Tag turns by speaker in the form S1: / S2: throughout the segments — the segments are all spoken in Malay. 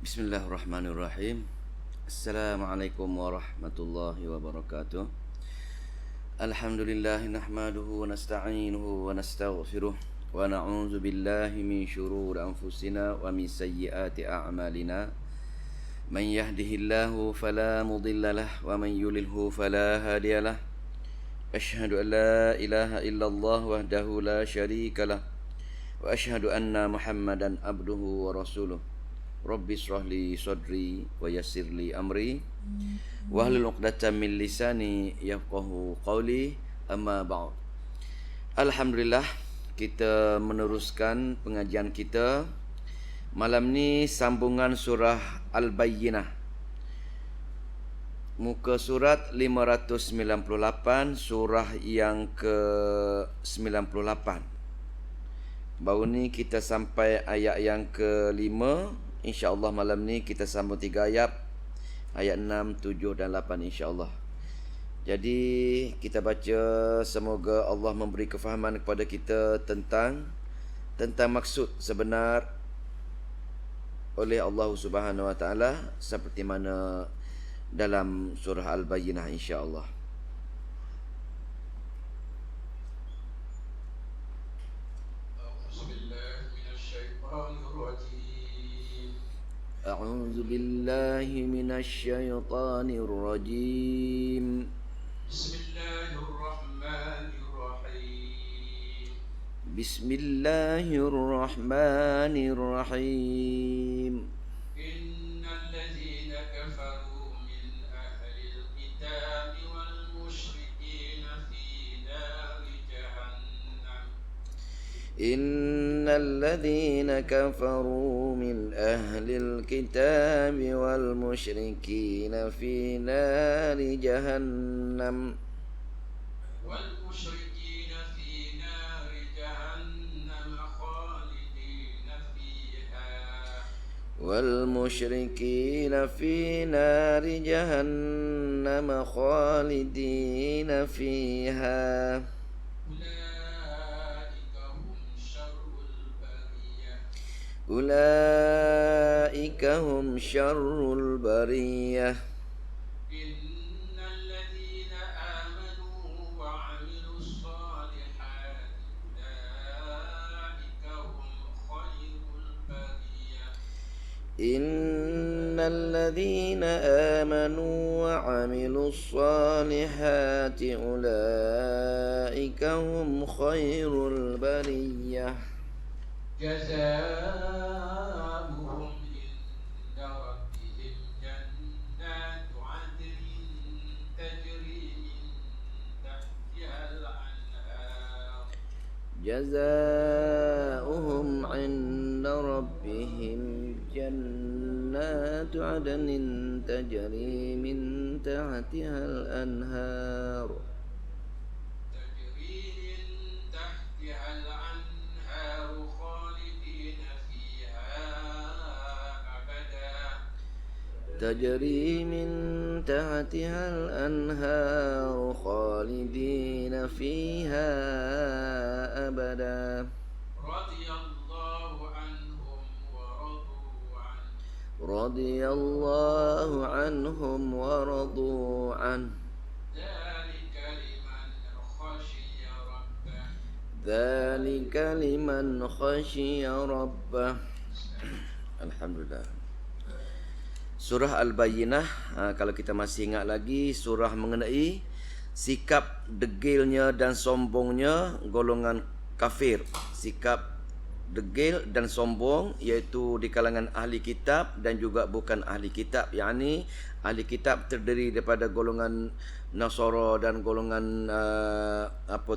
S1: Bismillahirrahmanirrahim. Assalamualaikum warahmatullahi wabarakatuh. Alhamdulillah nahmaduhu wa nasta'inuhu wa nastaghfiruh wa na'udzu billahi min syururi anfusina wa min sayyiati a'malina. Man yahdihillahu fala mudhillalah wa man yudlilhu fala hadiyalah. Asyhadu an la ilaha illallah wahdahu la syarikalah wa asyhadu anna Muhammadan abduhu wa rasuluh. Rabbi shrah li sadri wa yassir li amri wahlul 'uqdatam min lisani yafqahu qawli, amma ba'd. Alhamdulillah, kita meneruskan pengajian kita. Malam ni sambungan surah Al-Bayyinah. Muka surat 598, surah yang ke-98. Baru ni kita sampai ayat yang ke-5. InsyaAllah malam ni kita sambung 3 ayat. Ayat 6, 7 dan 8 insyaAllah. Jadi kita baca, semoga Allah memberi kefahaman kepada kita tentang maksud sebenar oleh Allah Subhanahu Wa Taala, seperti mana dalam surah Al-Bayyinah insyaAllah. أعوذ بالله من الشيطان الرجيم.
S2: بسم الله الرحمن الرحيم.
S1: بسم الله الرحمن الرحيم.
S2: إن الذين كفروا من أهل الكتاب والمشركين في نار جهنم.
S1: إن الذين كفروا من أهل الكتاب والمشركين في نار جهنم.
S2: والمشركين في نار جهنم خالدين فيها.
S1: والمشركين في نار جهنم خالدين فيها. أولئك هم شر البرية.
S2: إن الذين آمنوا وعملوا الصالحات أولئك هم خير البرية.
S1: إن الذين آمنوا وعملوا الصالحات أولئك هم خير البرية.
S2: جزاؤهم عند ربهم جنات عدن تجري من تحتها الأنهار.
S1: جزاؤهم عند ربهم جنات عدن تجري من تحتها الأنهار.
S2: تجري من تحتها الأنهار خالدين فيها أبدا.
S1: تجري من تحتها الأنهار خالدين فيها أبدا.
S2: رضي الله عنهم ورضوا عنه.
S1: رضي الله عنهم ورضوا عنه.
S2: ذلك لمن خشي ربه.
S1: ذلك لمن خشي ربه. Alhamdulillah. Surah Al-Bayyinah, kalau kita masih ingat lagi, surah mengenai sikap degilnya dan sombongnya golongan kafir. Sikap degil dan sombong, iaitu di kalangan ahli kitab dan juga bukan ahli kitab. Yakni ahli kitab terdiri daripada golongan Nasara dan golongan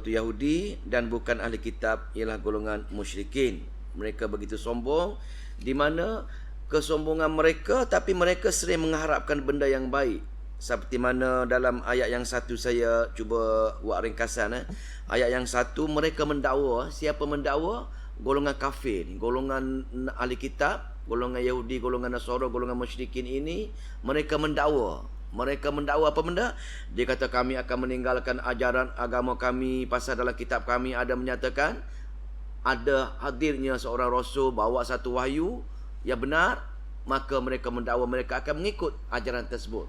S1: Yahudi, dan bukan ahli kitab ialah golongan musyrikin. Mereka begitu sombong, di mana kesombongan mereka, tapi mereka sering mengharapkan benda yang baik. Seperti mana dalam ayat yang satu, saya cuba buat ringkasan. Ayat yang satu, mereka mendakwa. Siapa mendakwa? Golongan kafir, golongan ahli kitab, golongan Yahudi, golongan Nasara, golongan musyrikin ini, mereka mendakwa. Mereka mendakwa apa benda? Dia kata kami akan meninggalkan ajaran agama kami, pasal dalam kitab kami ada menyatakan ada hadirnya seorang rasul bawa satu wahyu yang benar, maka mereka mendakwa mereka akan mengikut ajaran tersebut.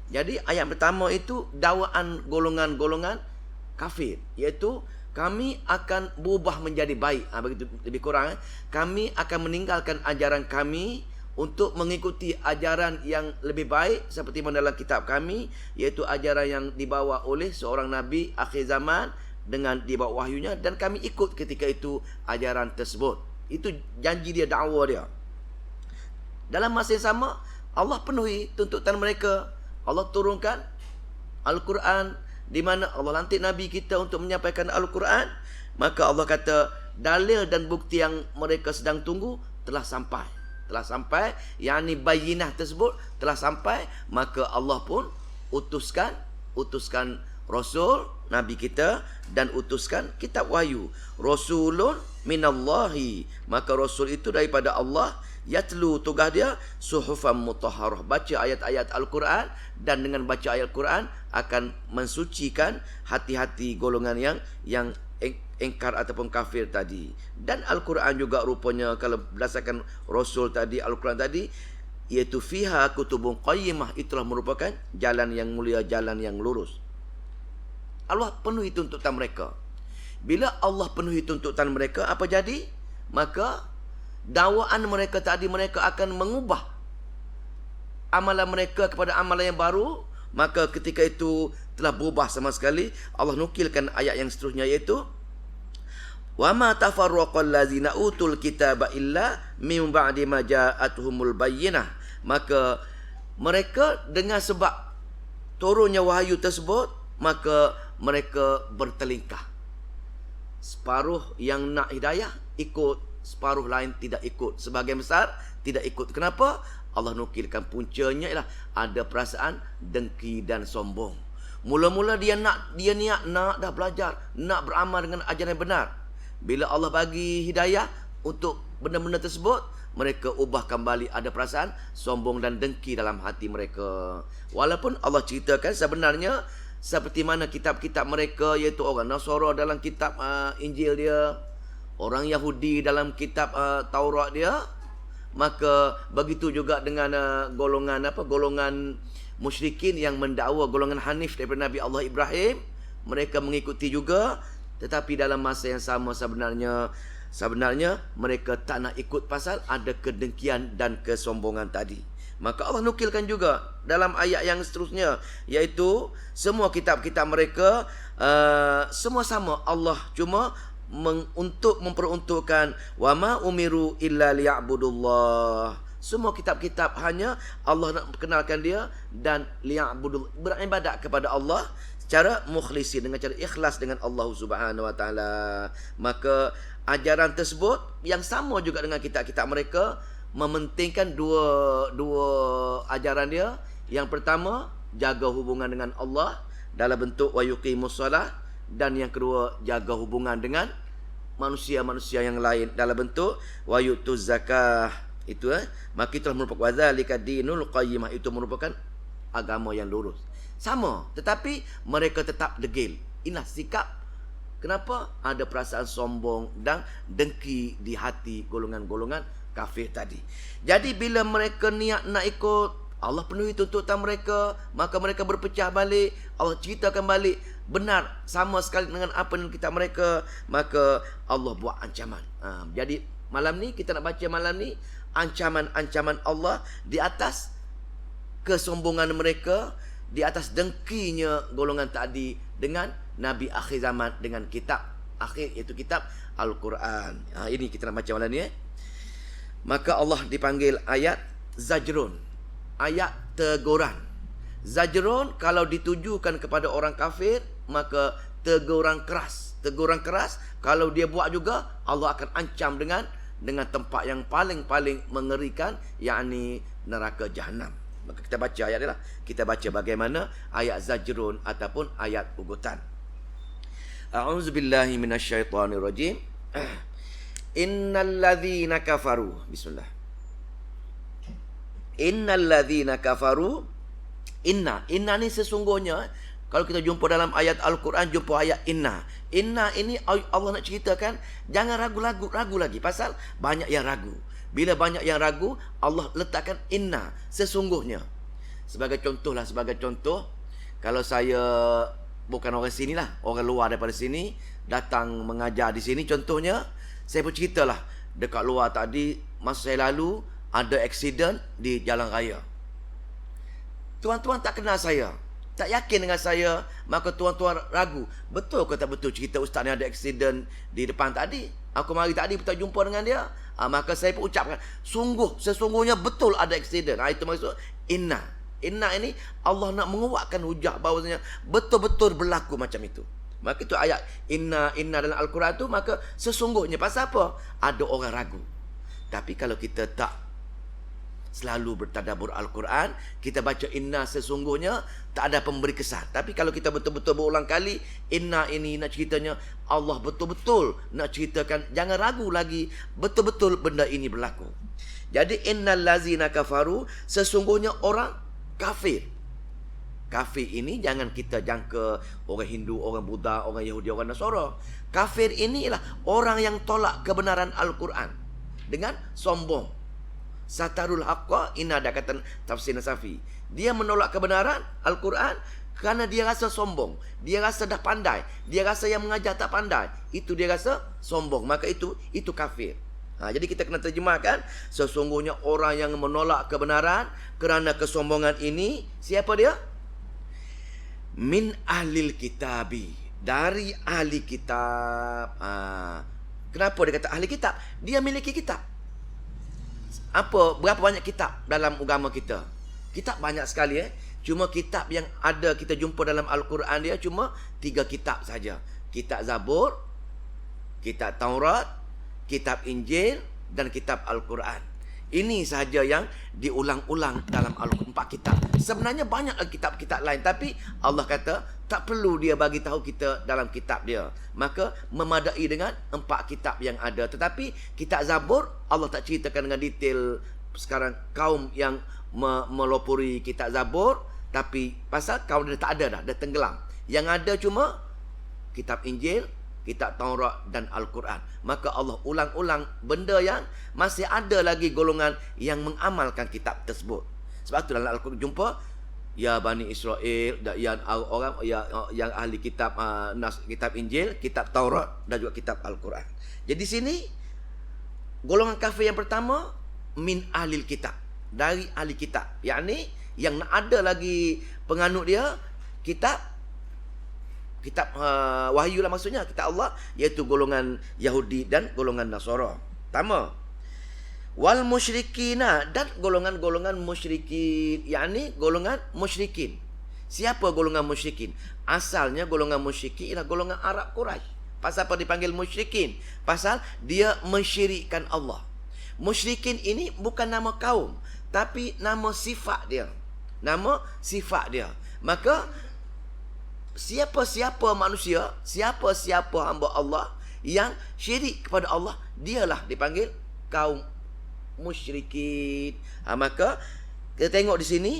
S1: Jadi ayat pertama itu dakwaan golongan-golongan kafir, iaitu kami akan berubah menjadi baik. Begitu lebih kurang. Kami akan meninggalkan ajaran kami untuk mengikuti ajaran yang lebih baik seperti mana dalam kitab kami, iaitu ajaran yang dibawa oleh seorang nabi akhir zaman dengan dibawa wahyunya, dan kami ikut ketika itu ajaran tersebut. Itu janji dia, dakwah dia. Dalam masa yang sama, Allah penuhi tuntutan mereka. Allah turunkan Al-Quran, di mana Allah lantik Nabi kita untuk menyampaikan Al-Quran. Maka Allah kata, dalil dan bukti yang mereka sedang tunggu telah sampai. Telah sampai, yakni bayinah tersebut telah sampai. Maka Allah pun utuskan Rasul, Nabi kita, dan utuskan kitab wahyu. Rasulun minallahi. Maka Rasul itu daripada Allah. Yatlu, tugas dia, suhufan mutahharah, baca ayat-ayat Al-Quran, dan dengan baca ayat Al-Quran akan mensucikan hati-hati golongan yang engkar ataupun kafir tadi. Dan Al-Quran juga rupanya, kalau berdasarkan Rasul tadi, Al-Quran tadi, iaitu fiha kutubun qayyimah, itulah merupakan jalan yang mulia, jalan yang lurus. Allah penuhi tuntutan mereka. Bila Allah penuhi tuntutan mereka, apa jadi? Maka dakwaan mereka tadi, mereka akan mengubah amalan mereka kepada amalan yang baru. Maka ketika itu telah berubah sama sekali. Allah nukilkan ayat yang seterusnya, iaitu wa ma tafarraqal ladzina utul kitaba illa min ba'di ma ja'atuhumul bayyinah. Maka mereka dengan sebab turunnya wahyu tersebut, maka mereka bertelingkah. Separuh yang nak hidayah ikut, separuh lain tidak ikut. Sebagian besar tidak ikut. Kenapa? Allah nukilkan puncanya ialah ada perasaan dengki dan sombong. Mula-mula dia niat nak dah belajar, nak beramal dengan ajaran yang benar. Bila Allah bagi hidayah untuk benda-benda tersebut, mereka ubah kembali, ada perasaan sombong dan dengki dalam hati mereka. Walaupun Allah ceritakan sebenarnya seperti mana kitab-kitab mereka, iaitu orang Nasara dalam kitab Injil dia, orang Yahudi dalam kitab Taurat dia. Maka begitu juga dengan golongan musyrikin yang mendakwa golongan Hanif daripada Nabi Allah Ibrahim. Mereka mengikuti juga, tetapi dalam masa yang sama sebenarnya mereka tak nak ikut pasal ada kedengkian dan kesombongan tadi. Maka Allah nukilkan juga dalam ayat yang seterusnya, iaitu semua kitab-kitab mereka semua sama. Allah cuma untuk memperuntukkan wa ma umiru illa liya'budullah. Semua kitab-kitab hanya Allah nak perkenalkan dia dan liya'budul, beribadat kepada Allah secara mukhlisin, dengan cara ikhlas dengan Allah Subhanahu wa taala. Maka ajaran tersebut yang sama juga dengan kitab-kitab mereka mementingkan dua ajaran dia. Yang pertama, jaga hubungan dengan Allah dalam bentuk wa yuqimus shalah, dan yang kedua, jaga hubungan dengan manusia-manusia yang lain dalam bentuk wa yutuz zakah. Itu maka itulah merupakan wadzalika dinul qayyimah, itu merupakan agama yang lurus. Sama, tetapi mereka tetap degil. Inilah sikap. Kenapa? Ada perasaan sombong dan dengki di hati golongan-golongan kafir tadi. Jadi bila mereka niat nak ikut, Allah penuhi tuntutan mereka, maka mereka berpecah balik. Allah ceritakan balik benar sama sekali dengan apa yang kita mereka, maka Allah buat ancaman. Jadi malam ni kita nak baca malam ni ancaman-ancaman Allah di atas kesombongan mereka, di atas dengkinya golongan tadi dengan Nabi akhir zaman, dengan kitab akhir, iaitu kitab Al-Quran. Ini kita nak baca malam ni. Maka Allah dipanggil ayat zajrun, ayat teguran. Zajrun kalau ditujukan kepada orang kafir, maka teguran keras. Teguran keras kalau dia buat juga, Allah akan ancam dengan tempat yang paling-paling mengerikan, yakni neraka Jahannam. Maka kita baca ayat ni lah. Kita baca bagaimana ayat zajrun ataupun ayat ugutan. A'udzubillahi minasyaitonirrajim. Innal ladzina kafaru. Bismillah. Innal ladzina kafaru. Inna ni sesungguhnya, kalau kita jumpa dalam ayat Al-Quran, jumpa ayat inna. Inna ini Allah nak ceritakan, jangan ragu lagi, pasal banyak yang ragu. Bila banyak yang ragu, Allah letakkan inna, sesungguhnya. Sebagai contoh, kalau saya bukan orang sini lah, orang luar daripada sini, datang mengajar di sini, contohnya, saya pun ceritalah, dekat luar tadi, masa saya lalu, ada aksiden di jalan raya. Tuan-tuan tak kenal saya, tak yakin dengan saya, maka tuan-tuan ragu, betul ke tak betul cerita ustaz ni ada aksiden di depan tadi? Aku mari tadi tak jumpa dengan dia. Maka saya pun ucapkan, sesungguhnya betul ada aksiden. Itu maksud inna. Inna ini Allah nak menguatkan hujah bahawasanya betul-betul berlaku macam itu. Maka itu ayat inna dalam Al-Quran tu, maka sesungguhnya. Pasal apa? Ada orang ragu. Tapi kalau kita tak selalu bertadabbur Al-Quran, kita baca inna sesungguhnya, tak ada pemberi kesan. Tapi kalau kita betul-betul berulang kali, inna ini nak ceritanya, Allah betul-betul nak ceritakan, jangan ragu lagi, betul-betul benda ini berlaku. Jadi innal lazina kafaru, sesungguhnya orang kafir. Kafir ini jangan kita jangka orang Hindu, orang Buddha, orang Yahudi, orang Nasara. Kafir inilah orang yang tolak kebenaran Al-Quran dengan sombong. Satarul haqqa, ini ada kata tafsir Nasafi. Dia menolak kebenaran Al-Quran kerana dia rasa sombong. Dia rasa dah pandai. Dia rasa yang mengajar tak pandai. Itu dia rasa sombong. Maka itu kafir. Jadi kita kena terjemahkan, sesungguhnya orang yang menolak kebenaran kerana kesombongan ini, siapa dia? Min ahlil kitabi, dari ahli kitab. Kenapa dia kata ahli kitab? Dia miliki kitab. Berapa banyak kitab dalam agama kita? Kitab banyak sekali. Cuma kitab yang ada kita jumpa dalam Al-Quran dia cuma 3 kitab saja. Kitab Zabur, kitab Taurat, kitab Injil dan kitab Al-Quran. Ini sahaja yang diulang-ulang dalam Al-Quran, 4 kitab. Sebenarnya banyak kitab-kitab lain, tapi Allah kata tak perlu dia bagi tahu kita dalam kitab dia. Maka memadai dengan 4 kitab yang ada. Tetapi kitab Zabur Allah tak ceritakan dengan detail sekarang kaum yang melopori kitab Zabur, tapi pasal kaum dia tak ada dah tenggelam. Yang ada cuma kitab Injil, kitab Taurat dan Al-Quran. Maka Allah ulang-ulang benda yang masih ada lagi golongan yang mengamalkan kitab tersebut. Sebab tu dalam Al-Quran jumpa ya Bani Israel, yang orang yang ahli kitab kitab Injil, kitab Taurat dan juga kitab Al-Quran. Jadi sini golongan kafir yang pertama min ahlil kitab, dari ahli kitab. Yakni yang ada lagi penganut dia kitab wahyu lah maksudnya, kitab Allah, iaitu golongan Yahudi dan golongan Nasara. Pertama, wal musyrikina, dan golongan-golongan musyrikin, yakni golongan musyrikin. Siapa golongan musyrikin? Asalnya golongan musyrikin ialah golongan Arab Quraisy. Pasal apa dipanggil musyrikin? Pasal dia mensyirikkan Allah. Musyrikin ini bukan nama kaum, tapi nama sifat dia. Nama sifat dia. Maka siapa-siapa manusia, siapa-siapa hamba Allah yang syirik kepada Allah, dialah dipanggil kaum musyrikin. Maka kita tengok di sini,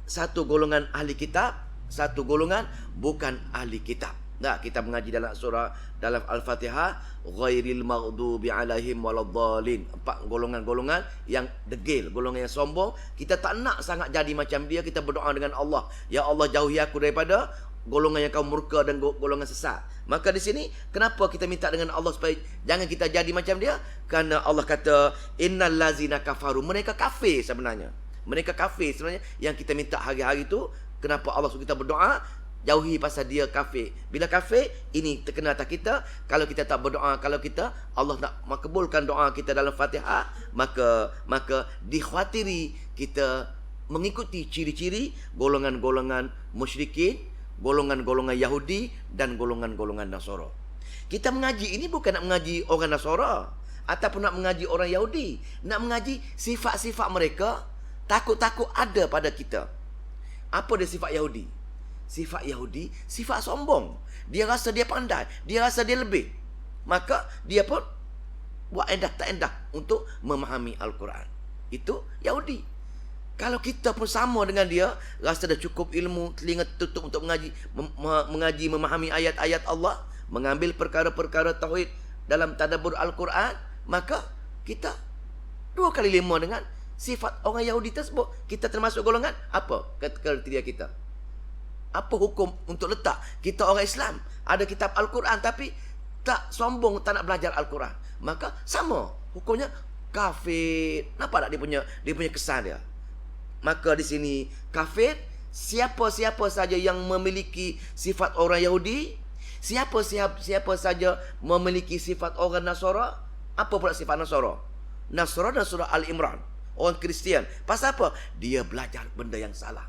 S1: satu golongan ahli kitab, satu golongan bukan ahli kitab. Kita mengaji dalam surah, dalam Al-Fatihah, ghairil maghdubi alaihim waladdallin. 4 golongan-golongan yang degil, golongan yang sombong. Kita tak nak sangat jadi macam dia. Kita berdoa dengan Allah, ya Allah jauhi aku daripada golongan yang kau murka dan golongan sesat. Maka di sini kenapa kita minta dengan Allah supaya jangan kita jadi macam dia? Kerana Allah kata innal lazina kafaru, mereka kafir sebenarnya. Mereka kafir sebenarnya. Yang kita minta hari-hari tu, kenapa Allah suruh kita berdoa? Jauhi pasal dia kafir. Bila kafir, ini terkena atas kita. Kalau kita tak berdoa, kalau kita Allah nak makbulkan doa kita dalam Fatihah, maka dikhawatiri kita mengikuti ciri-ciri golongan-golongan musyrikin, golongan-golongan Yahudi dan golongan-golongan Nasara. Kita mengaji ini bukan nak mengaji orang Nasara ataupun nak mengaji orang Yahudi, nak mengaji sifat-sifat mereka. Takut-takut ada pada kita. Apa dia sifat Yahudi? Sifat Yahudi, sifat sombong. Dia rasa dia pandai, dia rasa dia lebih. Maka dia pun buat endah tak endah untuk memahami Al-Quran. Itu Yahudi. Kalau kita pun sama dengan dia, rasa dah cukup ilmu, telinga tutup untuk mengaji, memahami ayat-ayat Allah, mengambil perkara-perkara tauhid dalam tadabbur Al-Quran, maka kita 2 kali 5 dengan sifat orang Yahudi tersebut. Kita termasuk golongan apa kriteria kita? Apa hukum untuk letak kita orang Islam ada kitab Al-Quran tapi tak sombong, tak nak belajar Al-Quran? Maka sama hukumnya kafir. Nampak tak dia punya kesan dia? Maka di sini kafir siapa-siapa saja yang memiliki sifat orang Yahudi, siapa saja memiliki sifat orang Nasara. Apa pula sifat Nasara? Nasara dan surah Al-Imran, orang Kristian. Pasal apa? Dia belajar benda yang salah.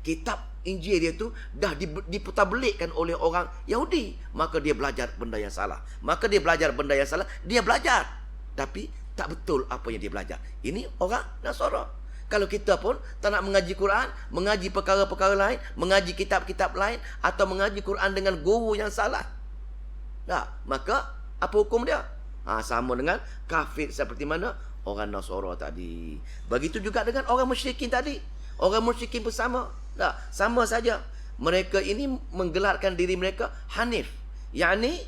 S1: Kitab Injil dia tu dah diputarbelikkan oleh orang Yahudi. Maka dia belajar benda yang salah. Dia belajar. Tapi tak betul apa yang dia belajar. Ini orang Nasara. Kalau kita pun tak nak mengaji Quran, mengaji perkara-perkara lain, mengaji kitab-kitab lain, atau mengaji Quran dengan guru yang salah, maka apa hukum dia? Sama dengan kafir seperti mana orang Nasara tadi. Begitu juga dengan orang musyrikin tadi. Orang musyrikin bersama. Sama saja. Mereka ini menggelarkan diri mereka Hanif. Yani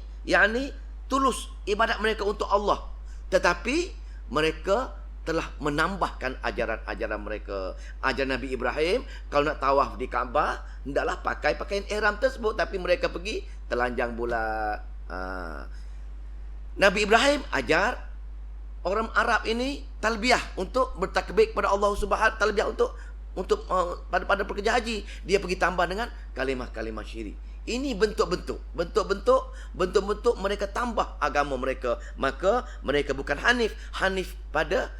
S1: tulus ibadat mereka untuk Allah. Tetapi mereka telah menambahkan ajaran-ajaran mereka. Ajaran Nabi Ibrahim, kalau nak tawaf di Kaabah, hendaklah pakai pakaian ihram tersebut. Tapi mereka pergi telanjang bulat. Nabi Ibrahim ajar orang Arab ini talbiyah untuk bertakbir kepada Allah Subhanahu, talbiyah untuk pada pekerja haji. Dia pergi tambah dengan kalimah-kalimah syirik. Ini bentuk-bentuk mereka tambah agama mereka. Maka mereka bukan hanif pada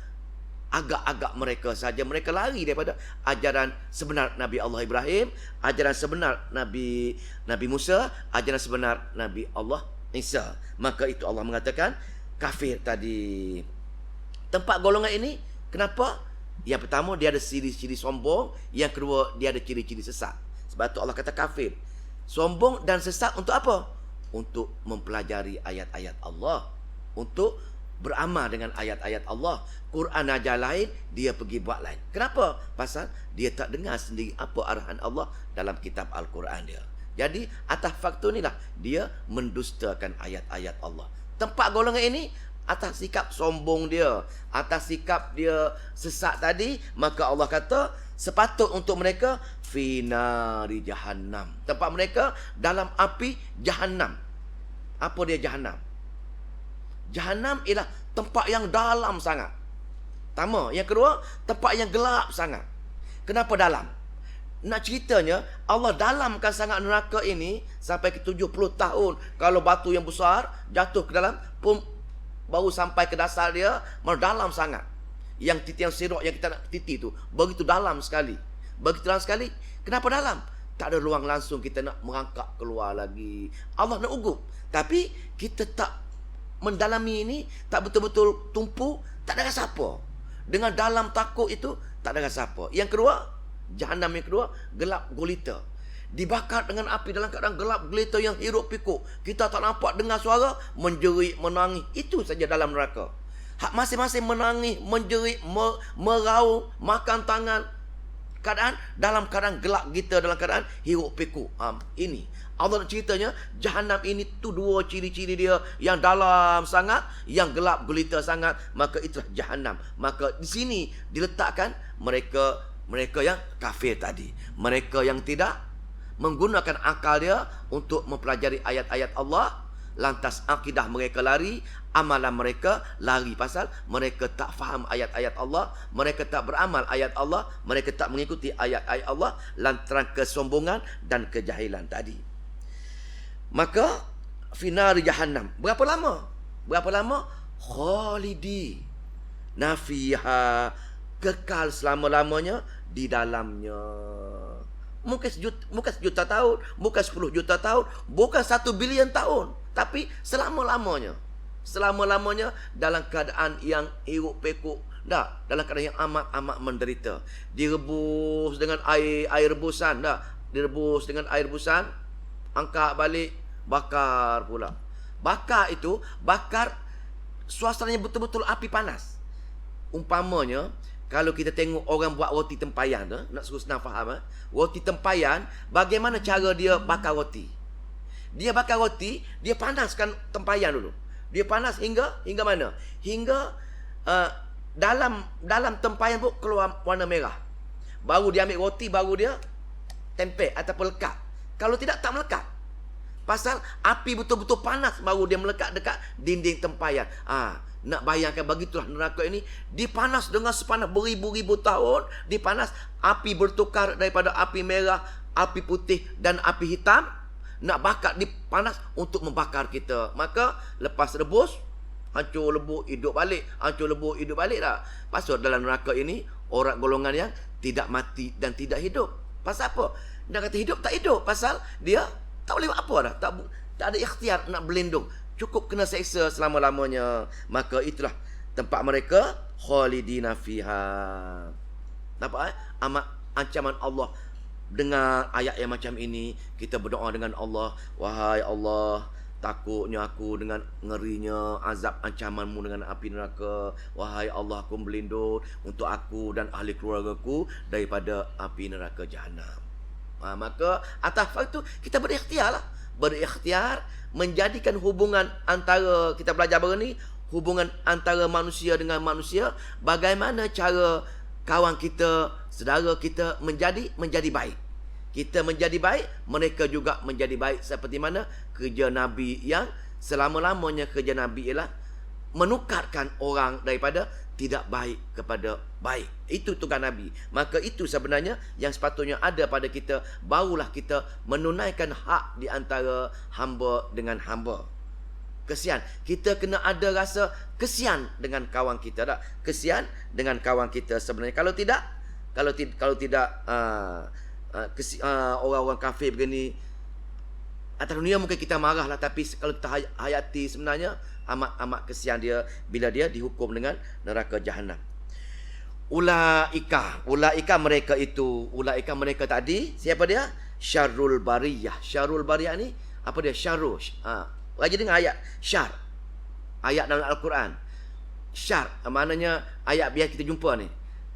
S1: agak-agak mereka saja. Mereka lari daripada ajaran sebenar Nabi Allah Ibrahim, ajaran sebenar Nabi Musa, ajaran sebenar Nabi Allah Isa. Maka itu Allah mengatakan kafir tadi. Tempat golongan ini, kenapa? Yang pertama, dia ada ciri-ciri sombong. Yang kedua, dia ada ciri-ciri sesat. Sebab itu Allah kata kafir. Sombong dan sesat untuk apa? Untuk mempelajari ayat-ayat Allah, untuk beramal dengan ayat-ayat Allah. Quran ajar lain, dia pergi buat lain. Kenapa? Pasal dia tak dengar sendiri apa arahan Allah dalam kitab Al-Quran dia. Jadi atas faktor inilah dia mendustakan ayat-ayat Allah. Tempat golongan ini, atas sikap sombong dia, atas sikap dia sesat tadi, maka Allah kata sepatut untuk mereka finari jahannam. Tempat mereka dalam api jahannam. Apa dia jahannam? Jahannam ialah tempat yang dalam sangat. Pertama. Yang kedua, tempat yang gelap sangat. Kenapa dalam? Nak ceritanya, Allah dalamkan sangat neraka ini sampai ke 70 tahun. Kalau batu yang besar jatuh ke dalam pun baru sampai ke dasar dia, dalam sangat. Yang titik yang sirok yang kita nak titik tu begitu dalam sekali. Begitu dalam sekali. Kenapa dalam? Tak ada ruang langsung kita nak merangkak keluar lagi. Allah nak ugup. Tapi kita tak mendalami ini, tak betul-betul tumpu, tak ada rasa apa. Dengan dalam takut itu, tak ada rasa apa. Yang kedua, Jahannam yang kedua, gelap gulita. Dibakar dengan api dalam keadaan gelap gulita yang hiruk pikuk. Kita tak nampak, dengar suara, menjerit, menangis. Itu saja dalam neraka. Hak masing-masing menangis, menjerit, meraung, makan tangan. Dalam keadaan gelap gulita, dalam keadaan hiruk pikuk. Ini Allah nak ceritanya, Jahannam ini tu 2 ciri-ciri dia. Yang dalam sangat, yang gelap gulita sangat. Maka itulah Jahannam. Maka di sini diletakkan mereka yang kafir tadi. Mereka yang tidak menggunakan akal dia untuk mempelajari ayat-ayat Allah. Lantas akidah mereka lari, amalan mereka lari. Pasal mereka tak faham ayat-ayat Allah, mereka tak beramal ayat Allah, mereka tak mengikuti ayat-ayat Allah, lantaran kesombongan dan kejahilan tadi. Maka finari jahannam. Berapa lama? Khalidi nafiha, kekal selama-lamanya di dalamnya. Mungkin sejuta tahun, bukan 10 juta tahun, bukan 1 bilion tahun, tapi selama-lamanya. Selama-lamanya dalam keadaan yang hiruk pikuk. Dalam keadaan yang amat-amat menderita. Direbus dengan air rebusan. Direbus dengan air rebusan, angkat balik, bakar pula. Bakar itu, suasananya betul-betul api panas. Umpamanya, kalau kita tengok orang buat roti tempayan tu, nak suruh senang faham, roti tempayan, bagaimana cara dia bakar roti? Dia bakar roti, dia panaskan tempayan dulu. Dia panas hingga mana? Hingga dalam tempayan pun keluar warna merah. Baru dia ambil roti, baru dia tempel ataupun lekat. Kalau tidak, tak melekat. Pasal api betul-betul panas baru dia melekat dekat dinding tempayan. Nak bayangkan begitulah neraka ini dipanas dengan sepanas beribu-ribu tahun, dipanas, api bertukar daripada api merah, api putih dan api hitam, nak bakar dipanas untuk membakar kita. Maka lepas rebus, hancur lebur hidup balik, hancur lebur hidup balik dah. Pasal dalam neraka ini orang golongan yang tidak mati dan tidak hidup. Pasal apa? Dia kata hidup tak hidup, pasal dia tak boleh buat apa dah, tak ada ikhtiar nak berlindung. Cukup kena seksa selama-lamanya. Maka itulah tempat mereka khalidina fiha. Nampak amat ancaman Allah. Dengar ayat yang macam ini, kita berdoa dengan Allah, wahai Allah, takutnya aku dengan ngerinya azab ancamanmu dengan api neraka. Wahai Allah, aku berlindung untuk aku dan ahli keluargaku daripada api neraka jahanam. Maka atas itu kita berikhtiar lah. Berikhtiar menjadikan hubungan antara, kita belajar baru ni, hubungan antara manusia dengan manusia, bagaimana cara kawan kita, saudara kita menjadi baik. Kita menjadi baik, mereka juga menjadi baik. Seperti mana kerja Nabi yang selama-lamanya kerja Nabi ialah menukarkan orang daripada tidak baik kepada baik. Itu tugas Nabi. Maka itu sebenarnya yang sepatutnya ada pada kita. Barulah kita menunaikan hak di antara hamba dengan hamba. Kesian. Kita kena ada rasa kesian dengan kawan kita tak? Kesian dengan kawan kita sebenarnya. Kalau tidak orang-orang kafir begini, atas dunia mungkin kita marah lah, tapi kalau kita hayati sebenarnya amat kesian dia bila dia dihukum dengan neraka jahanam. Ulaika mereka itu, ulaika mereka tadi, siapa dia? Syarrul bariyah. Syarrul bariyah ni apa dia? Syarru. Lagi dengar ayat syar. Ayat dalam Al-Quran. Syar maknanya ayat biasa kita jumpa ni.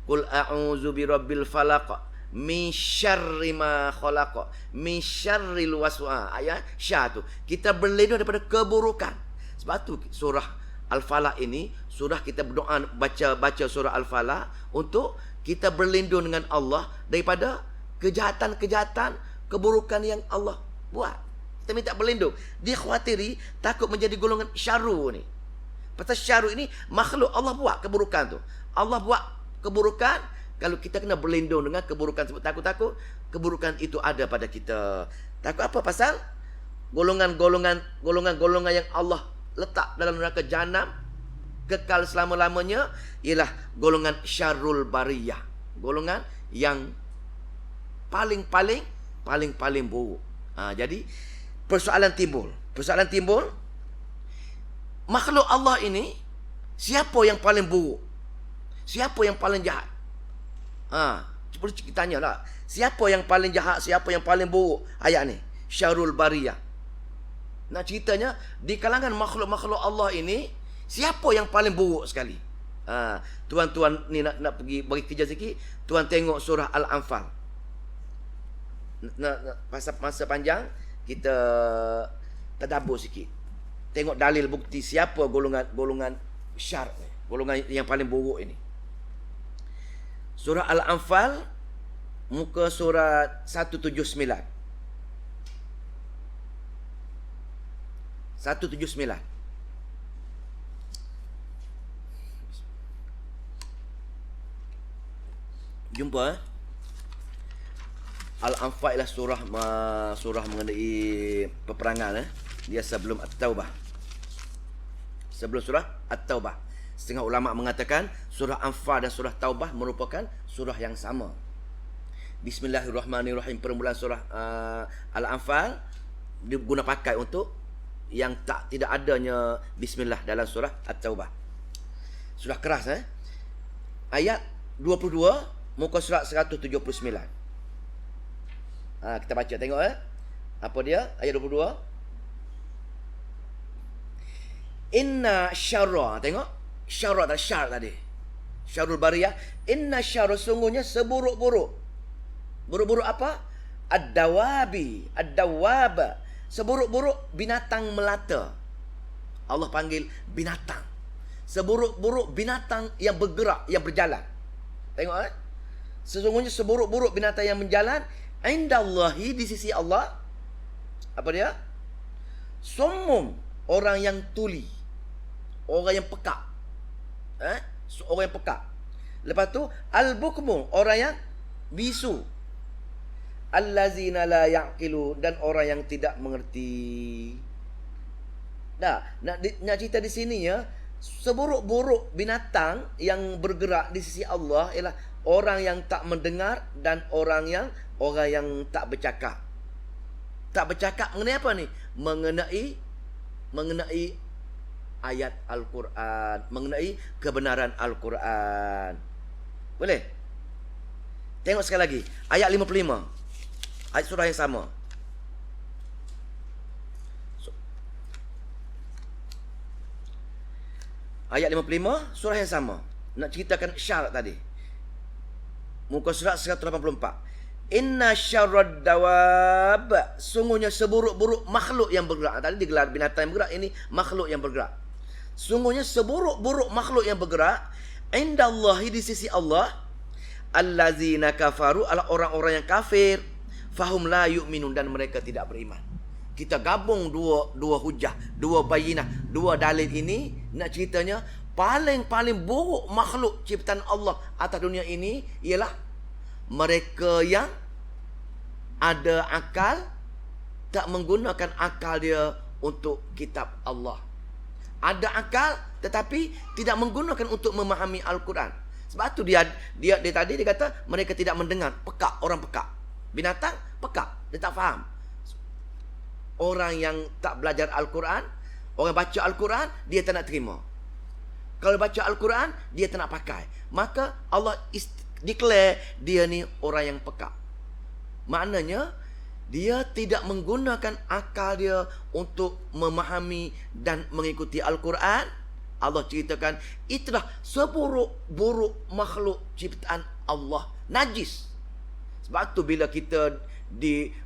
S1: Qul a'udzu birabbil falaq min syarri ma khalaq min syarril waswas. Ayat syar tu kita berlindung daripada keburukan. Sebab tu surah Al-Falaq ini, surah kita berdoa, baca surah Al-Falaq untuk kita berlindung dengan Allah daripada kejahatan-kejahatan, keburukan yang Allah buat. Kita minta berlindung. Dia khawatiri takut menjadi golongan syarru ni. Pasal syarru ini makhluk Allah buat keburukan tu. Allah buat keburukan, kalau kita kena berlindung dengan keburukan sebut takut keburukan itu ada pada kita. Takut apa? Pasal golongan-golongan yang Allah letak dalam neraka jahanam kekal selama-lamanya ialah golongan syarrul bariyah, golongan yang paling buruk. Jadi persoalan timbul, makhluk Allah ini siapa yang paling buruk, siapa yang paling jahat? Cuba kita tanyalah, siapa yang paling jahat, siapa yang paling buruk? Ayat ni syarrul bariyah. Nak ceritanya di kalangan makhluk-makhluk Allah ini, siapa yang paling buruk sekali? Tuan-tuan ni nak pergi bagi kerja sikit, tuan tengok surah Al-Anfal. Masa panjang kita tadabbur sikit. Tengok dalil bukti siapa golongan syar, golongan yang paling buruk ini. Surah Al-Anfal muka surat 179. 179. Jumpa Al-Anfal ialah surah mengenai peperangan. Dia sebelum At-Taubah. Sebelum surah At-Taubah. Setengah ulama mengatakan surah Anfal dan surah Taubah merupakan surah yang sama. Bismillahirrahmanirrahim. Permulaan surah Al-Anfal diguna pakai untuk yang tidak adanya bismillah dalam surah At-Taubah. Surah keras Ayat 22 muka surat 179. Kita baca tengok apa dia ayat 22. Inna syarra, tengok syarra tak syar tadi. Syarrul bariyah, inna syarra, sungguhnya seburuk-buruk. Buruk-buruk apa? Ad-dawabi, ad-dawaba, seburuk-buruk binatang melata. Allah panggil binatang. seburuk-buruk binatang yang bergerak, yang berjalan. Tengok sesungguhnya seburuk-buruk binatang yang berjalan indallahi, di sisi Allah, apa dia? Summum, orang yang tuli, orang yang pekak. Orang yang pekak. Lepas tu al-bukmu, orang yang bisu. Allazina la yaqilu, dan orang yang tidak mengerti. Nak cerita di sini ya, seburuk-buruk binatang yang bergerak di sisi Allah ialah orang yang tak mendengar dan orang yang tak bercakap. Tak bercakap mengenai apa ni? Mengenai ayat Al-Quran, mengenai kebenaran Al-Quran. Boleh? Tengok sekali lagi ayat 55. Ayat surah yang sama. Ayat 55 surah yang sama. Nak ceritakan syarat tadi. Muka surat 184. Inna syarrad dawab, sungguhnya seburuk-buruk makhluk yang bergerak. Tadi digelar binatang yang bergerak, ini makhluk yang bergerak. Sungguhnya seburuk-buruk makhluk yang bergerak indallahi, di sisi Allah, allazina kafaru, ala orang-orang yang kafir, fahum la yu'minun, dan mereka tidak beriman. Kita gabung dua hujah, dua bayinah, dua dalil ini. Nak ceritanya paling buruk makhluk ciptaan Allah atas dunia ini ialah mereka yang ada akal, tak menggunakan akal dia untuk kitab Allah. Ada akal tetapi tidak menggunakan untuk memahami Al-Quran. Sebab tu dia tadi dia kata mereka tidak mendengar, pekak, orang pekak. Binatang pekak, dia tak faham. Orang yang tak belajar Al-Quran, orang baca Al-Quran, dia tak nak terima. Kalau baca Al-Quran, dia tak nak pakai. Maka Allah declare dia ni orang yang pekak. Maknanya dia tidak menggunakan akal dia untuk memahami dan mengikuti Al-Quran. Allah ceritakan itulah seburuk-buruk makhluk ciptaan Allah, najis. Sebab tu bila kita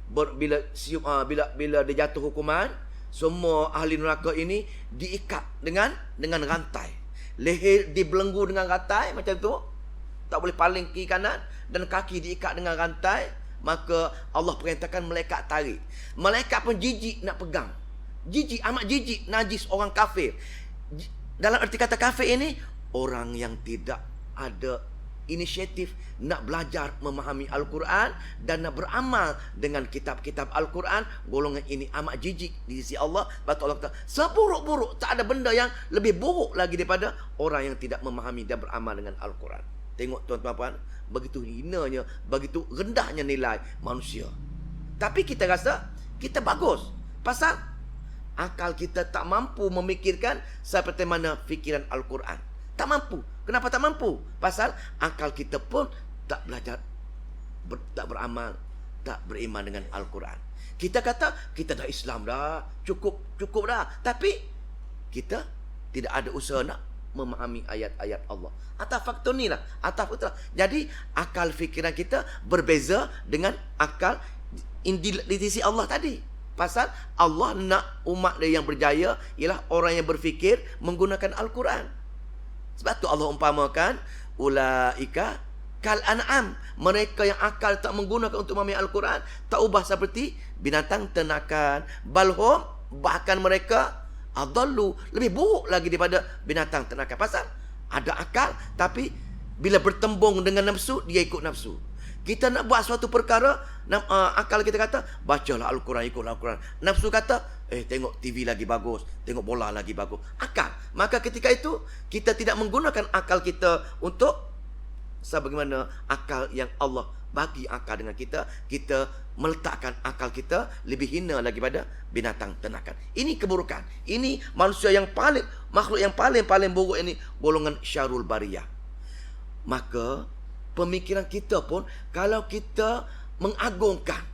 S1: bila dia jatuh hukuman, semua ahli neraka ini diikat dengan rantai. Leher dibelenggu dengan rantai macam tu, tak boleh paling kiri kanan, dan kaki diikat dengan rantai. Maka Allah perintahkan malaikat tarik. Malaikat pun jijik nak pegang. Jijik, amat jijik, najis, orang kafir. Dalam arti kata kafir ini, orang yang tidak ada inisiatif nak belajar memahami Al-Quran dan nak beramal dengan kitab-kitab Al-Quran. Golongan ini amat jijik di sisi Allah. Sebab Allah kata seburuk-buruk, tak ada benda yang lebih buruk lagi daripada orang yang tidak memahami dan beramal dengan Al-Quran. Tengok tuan-tuan, begitu hinanya, begitu rendahnya nilai manusia. Tapi kita rasa kita bagus, pasal akal kita tak mampu memikirkan seperti mana fikiran Al-Quran. Tak mampu. Kenapa tak mampu? Pasal akal kita pun tak belajar, tak beramal, tak beriman dengan Al-Quran. Kita kata kita dah Islam dah, cukup dah. Tapi kita tidak ada usaha nak memahami ayat-ayat Allah. Atas faktor ni lah, atas faktor. Jadi akal fikiran kita berbeza dengan akal di sisi Allah tadi. Pasal Allah nak umat dia yang berjaya ialah orang yang berfikir menggunakan Al-Quran. Sebab tu Allah umpamakan ulaika kal an'am, mereka yang akal tak menggunakan untuk memahami Al-Quran, tak ubah seperti binatang ternakan. Balhum, bahkan mereka adallu, lebih buruk lagi daripada binatang ternakan. Pasal ada akal, tapi bila bertembung dengan nafsu, dia ikut nafsu. Kita nak buat suatu perkara, akal kita kata bacalah Al-Quran, ikutlah Al-Quran. Nafsu kata tengok TV lagi bagus, tengok bola lagi bagus. Akal. Maka ketika itu kita tidak menggunakan akal kita untuk sebagaimana akal yang Allah bagi akal dengan kita. Kita meletakkan akal kita lebih hina lagi pada binatang ternakan. Ini keburukan. Ini manusia yang paling, makhluk yang paling buruk ini, golongan syarul bariyah. Maka pemikiran kita pun, kalau kita mengagungkan,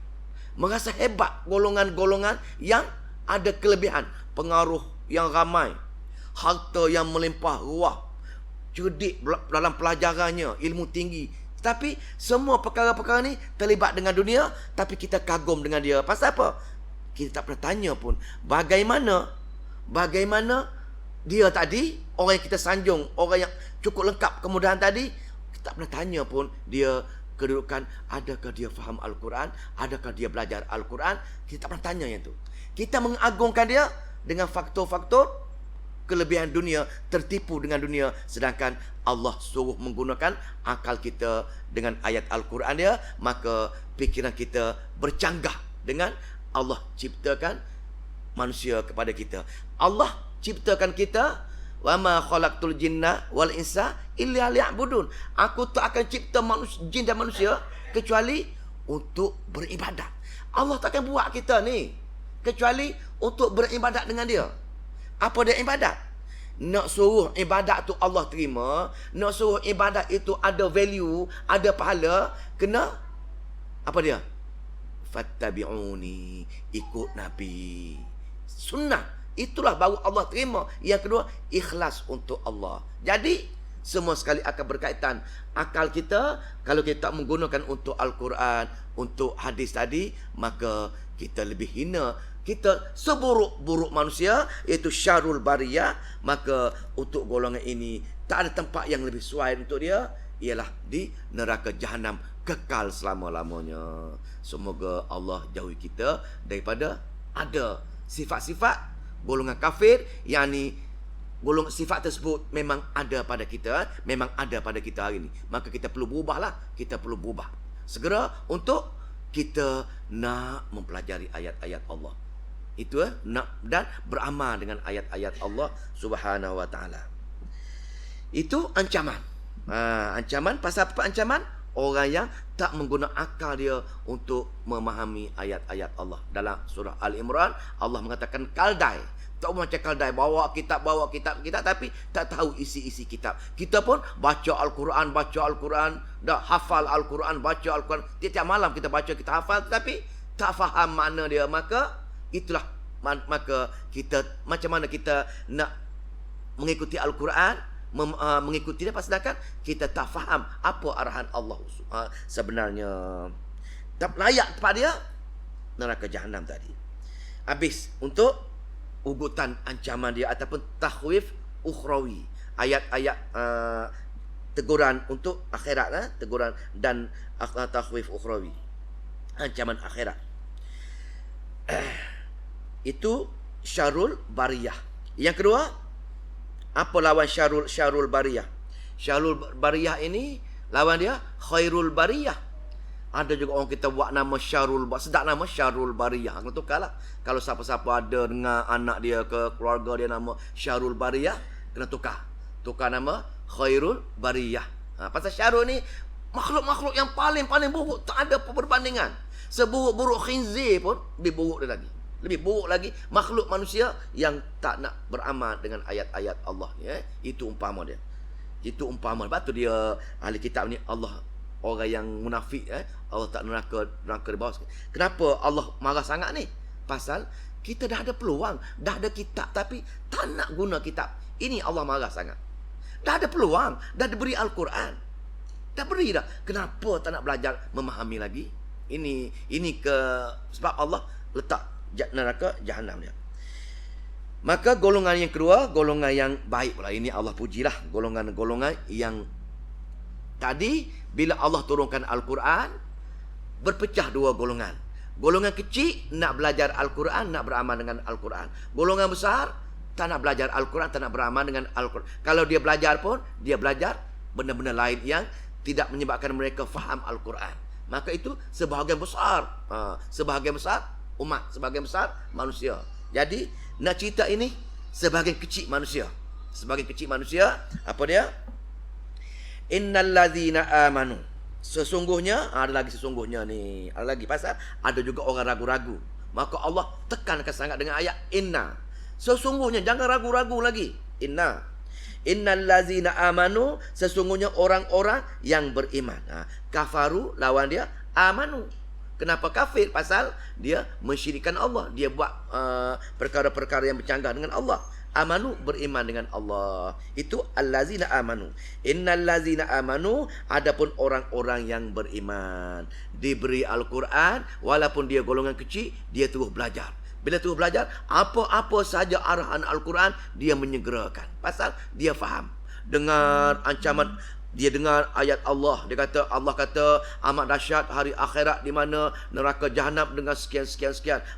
S1: merasa hebat golongan-golongan yang ada kelebihan, pengaruh yang ramai, harta yang melimpah ruah, cerdik dalam pelajarannya, ilmu tinggi, tapi semua perkara-perkara ni terlibat dengan dunia, tapi kita kagum dengan dia. Pasal apa? Kita tak pernah tanya pun bagaimana dia tadi, orang yang kita sanjung, orang yang cukup lengkap kemudahan tadi, kita tak pernah tanya pun dia kedudukan, adakah dia faham Al-Quran, adakah dia belajar Al-Quran. Kita tak pernah tanya yang tu. Kita mengagungkan dia dengan faktor-faktor kelebihan dunia, tertipu dengan dunia, sedangkan Allah suruh menggunakan akal kita dengan ayat Al-Quran dia, maka fikiran kita bercanggah dengan Allah ciptakan manusia kepada kita. Allah ciptakan kita, wa ma khalaqtul jinna wal insa illa liya'budun. Aku tak akan cipta jin dan manusia kecuali untuk beribadat. Allah tak akan buat kita ni kecuali untuk beribadat dengan dia. Apa dia ibadat? Nak suruh ibadat tu Allah terima, nak suruh ibadat itu ada value, ada pahala, kena apa dia? Fattabi'uni, ikut Nabi. Sunnah. Itulah baru Allah terima. Yang kedua, ikhlas untuk Allah. Jadi, semua sekali akan berkaitan. Akal kita, kalau kita menggunakan untuk Al-Quran, untuk hadis tadi, maka kita lebih hina. Kita seburuk-buruk manusia, iaitu syarul bariyah. Maka untuk golongan ini, tak ada tempat yang lebih sesuai untuk dia, ialah di neraka Jahannam kekal selama-lamanya. Semoga Allah jauhi kita daripada ada sifat-sifat golongan kafir, yakni golongan sifat tersebut memang ada pada kita, memang ada pada kita hari ini. Maka kita perlu berubahlah, kita perlu berubah segera untuk kita nak mempelajari ayat-ayat Allah. Itu nak dan beramal dengan ayat-ayat Allah Subhanahu wa taala. Itu ancaman. Ancaman pasal apa ancaman? Orang yang tak mengguna akal dia untuk memahami ayat-ayat Allah. Dalam surah Al-Imran, Allah mengatakan kaldai. Tak macam kaldai, bawa kitab tapi tak tahu isi-isi kitab. Kita pun baca Al-Quran, dah hafal Al-Quran, baca Al-Quran. Tiap-tiap malam kita baca, kita hafal, tapi tak faham makna dia. Maka itulah, maka kita, macam mana kita nak mengikuti Al-Quran, mengikuti dia, sedangkan kita tak faham apa arahan Allah sebenarnya. Tak layak tempat dia, neraka Jahannam tadi. Habis untuk ugutan ancaman dia ataupun takhwif ukhrawi, ayat-ayat teguran untuk akhirat, teguran dan takhwif ukhrawi, ancaman akhirat. Itu syarul bariyah. Yang kedua, apa lawan syarul bariyah? Syarul bariyah ini lawan dia khairul bariyah. Ada juga orang kita buat nama syarul, sedap nama syarul bariyah. Kena tukarlah. Kalau siapa-siapa ada dengan anak dia ke keluarga dia nama syarul bariyah, kena tukar. Tukar nama khairul bariyah. Pasal syarul ni makhluk-makhluk yang paling buruk, tak ada perbandingan. Seburuk-buruk khinzir pun lebih buruk dia lagi. Lebih buruk lagi makhluk manusia yang tak nak beramal dengan ayat-ayat Allah ni. Itu umpama dia. Itu umpama. Lepas tu dia ahli kitab ni, Allah orang yang munafik, Allah tak neraka di bawah. Kenapa Allah marah sangat ni? Pasal kita dah ada peluang, dah ada kitab tapi tak nak guna kitab. Ini Allah marah sangat. Dah ada peluang, dah diberi Al-Quran, dah beri dah. Kenapa tak nak belajar memahami lagi? Ini ke sebab Allah letak neraka Jahannam dia. Maka golongan yang kedua, golongan yang baik pula. Ini Allah pujilah golongan-golongan yang tadi bila Allah turunkan Al-Quran, berpecah dua golongan. Golongan kecil nak belajar Al-Quran, nak beramal dengan Al-Quran. Golongan besar tak nak belajar Al-Quran, tak nak beramal dengan Al-Quran. Kalau dia belajar pun, dia belajar benda-benda lain yang tidak menyebabkan mereka faham Al-Quran. Maka itu sebahagian besar umat, sebagian besar manusia. Jadi nak cerita ini sebagian kecil manusia. Sebagian kecil manusia, apa dia? Innal ladzina amanu. Sesungguhnya, ada lagi sesungguhnya ni. Ada lagi pasal ada juga orang ragu-ragu. Maka Allah tekankan sangat dengan ayat inna. Sesungguhnya, jangan ragu-ragu lagi. Inna. Innal ladzina amanu, sesungguhnya orang-orang yang beriman. Kafaru lawan dia amanu. Kenapa kafir? Pasal dia mensyirikkan Allah. Dia buat perkara-perkara yang bercanggah dengan Allah. Amanu, beriman dengan Allah. Itu allazina amanu. Innal ladzina amanu, adapun orang-orang yang beriman, diberi Al-Quran, walaupun dia golongan kecil, dia terus belajar. Bila terus belajar, apa-apa saja arahan Al-Quran, dia menyegerakan. Pasal dia faham. Dengar ancaman, dia dengar ayat Allah. Allah kata amat dahsyat hari akhirat di mana neraka jahanam dengan sekian.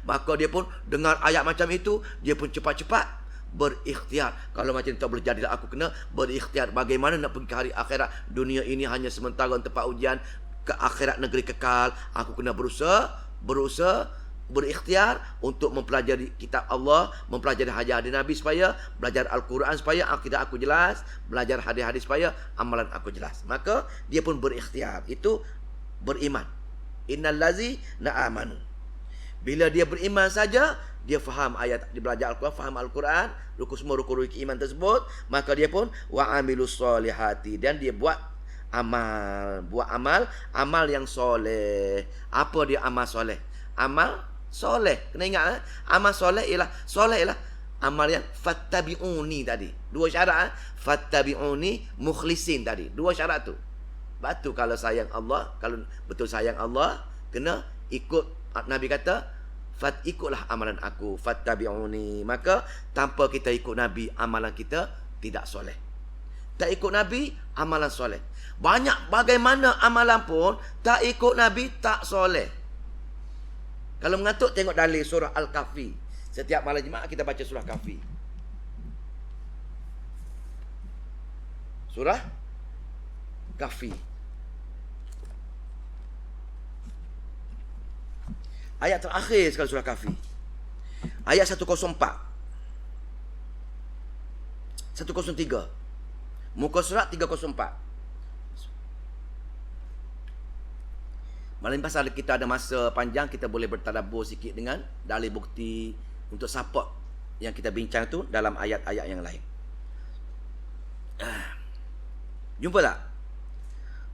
S1: Maka dia pun dengar ayat macam itu, dia pun cepat-cepat berikhtiar. Kalau macam tak boleh jadilah aku kena berikhtiar. Bagaimana nak pergi ke hari akhirat? Dunia ini hanya sementara tempat ujian, ke akhirat negeri kekal. Aku kena berusaha berikhtiar untuk mempelajari kitab Allah, mempelajari hadis Nabi supaya belajar Al-Quran supaya akidah aku jelas, belajar hadis-hadis supaya amalan aku jelas. Maka dia pun berikhtiar. Itu beriman. Innal ladzina amanu. Bila dia beriman saja, dia faham ayat, dia belajar Al-Quran, faham Al-Quran, semua rukun iman tersebut, maka dia pun wa amilus solihati, dan dia buat amal yang soleh. Apa dia amal soleh? Amal soleh, kena ingat amal soleh ialah amal yang fattabi'uni tadi. Dua syarat fattabi'uni mukhlisin tadi. Dua syarat tu. Batu kalau sayang Allah, kalau betul sayang Allah, kena ikut. Nabi kata ikutlah amalan aku, fattabi'uni. Maka tanpa kita ikut Nabi, amalan kita tidak soleh. Tak ikut Nabi, amalan soleh. Banyak bagaimana amalan pun tak ikut Nabi, tak soleh. Kalau mengantuk, tengok dalil surah Al-Kahfi. Setiap malam Jumaat kita baca surah Kahfi. Surah Kahfi. Ayat terakhir sekali surah Kahfi. Ayat 104. 103. Muka surat 304. Malam pasal kita ada masa panjang, kita boleh bertadabbur sikit dengan dalil bukti untuk support yang kita bincang tu dalam ayat-ayat yang lain. Jumpa tak?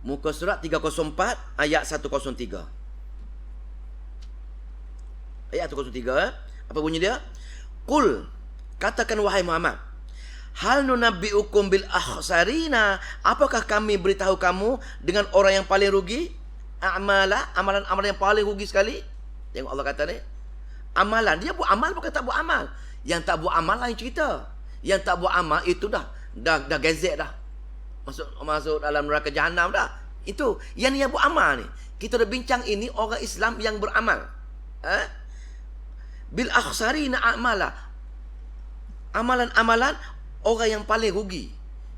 S1: Muka surat 304 ayat 103. Ayat 103, apa bunyi dia? Qul, katakan wahai Muhammad, hal nunabbi'ukum bil akhsarina, apakah kami beritahu kamu dengan orang yang paling rugi? Amalan yang paling rugi sekali. Tengok Allah kata ni, amalan, dia buat amal bukan tak buat amal. Yang tak buat amal lain cerita. Yang tak buat amal itu dah gezek dah. Masuk dalam neraka jahanam dah. Itu yang dia buat amal ni. Kita dah bincang ini orang Islam yang beramal. Bil akhsarina a'mala, amalan-amalan orang yang paling rugi.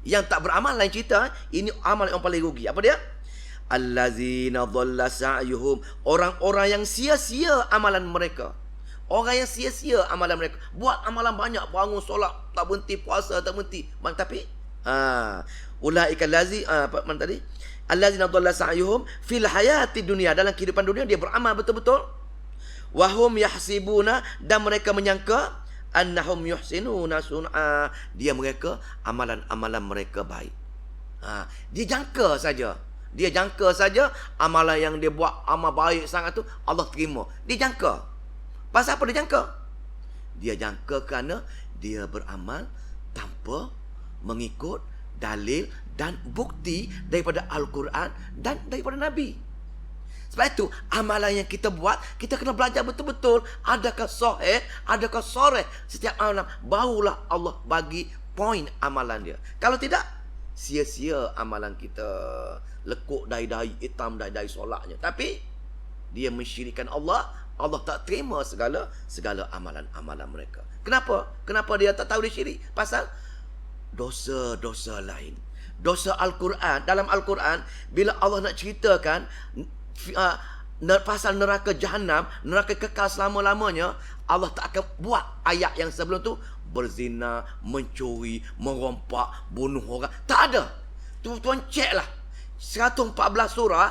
S1: Yang tak beramal lain cerita, ini amal yang paling rugi. Apa dia? Allazina dhalla sa'yuhum, orang-orang yang sia-sia amalan mereka. Orang yang sia-sia amalan mereka. Buat amalan banyak, bangun solat tak berhenti, puasa tak berhenti. Tapi ulaika allazi apa man tadi? Allazina dhalla sa'yuhum fil hayati dunia, dalam kehidupan dunia dia beramal betul-betul. Wahum yahsibuna, dan mereka menyangka annahum yuhsinuna sun'a, dia mereka amalan-amalan mereka baik. Dia jangka saja amalan yang dia buat amal baik sangat tu Allah terima. Dia jangka. Pasal apa dia jangka? Dia jangka kerana dia beramal tanpa mengikut dalil dan bukti daripada Al-Quran dan daripada Nabi. Sebab itu, amalan yang kita buat, kita kena belajar betul-betul. Adakah sahih, adakah soreh setiap amalan. Barulah Allah bagi poin amalan dia. Kalau tidak, sia-sia amalan kita. Lekuk dahi-dahi, hitam dahi-dahi solatnya. Tapi, dia mensyirikkan Allah. Allah tak terima segala amalan-amalan mereka. Kenapa? Kenapa dia tak tahu dia syirik? Pasal dosa-dosa lain. Dosa Al-Quran. Dalam Al-Quran, bila Allah nak ceritakan pasal neraka jahanam, neraka kekal selama-lamanya, Allah tak akan buat ayat yang sebelum tu berzina, mencuri, merompak, bunuh orang. Tak ada. Tuan-tuan cek lah 114 surah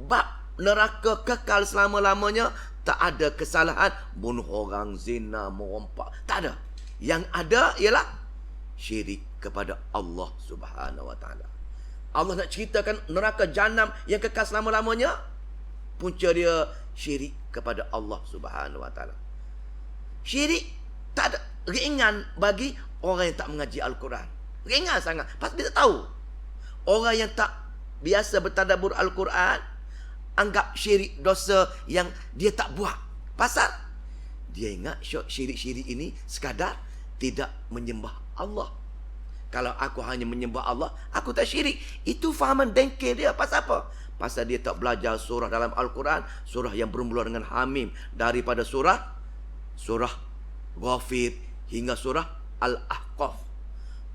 S1: bab neraka kekal selama-lamanya, tak ada kesalahan bunuh orang, zina, merompak. Tak ada. Yang ada ialah syirik kepada Allah Subhanahu Wa Taala. Allah nak ceritakan neraka jahanam yang kekal selama-lamanya, punca dia syirik kepada Allah Subhanahu Wa Taala. Syirik tak ada, ringan bagi orang yang tak mengaji Al-Quran. Ringan sangat. Pasal dia tak tahu. Orang yang tak biasa bertadabbur Al-Quran anggap syirik dosa yang dia tak buat. Pasal Dia ingat syirik-syirik ini sekadar tidak menyembah Allah. Kalau aku hanya menyembah Allah, aku tak syirik. Itu fahaman dengki dia. Pasal apa? Pasal dia tak belajar surah dalam Al-Quran, surah yang bermula dengan Hamim, daripada surah Ghafir hingga surah Al-Ahqaf.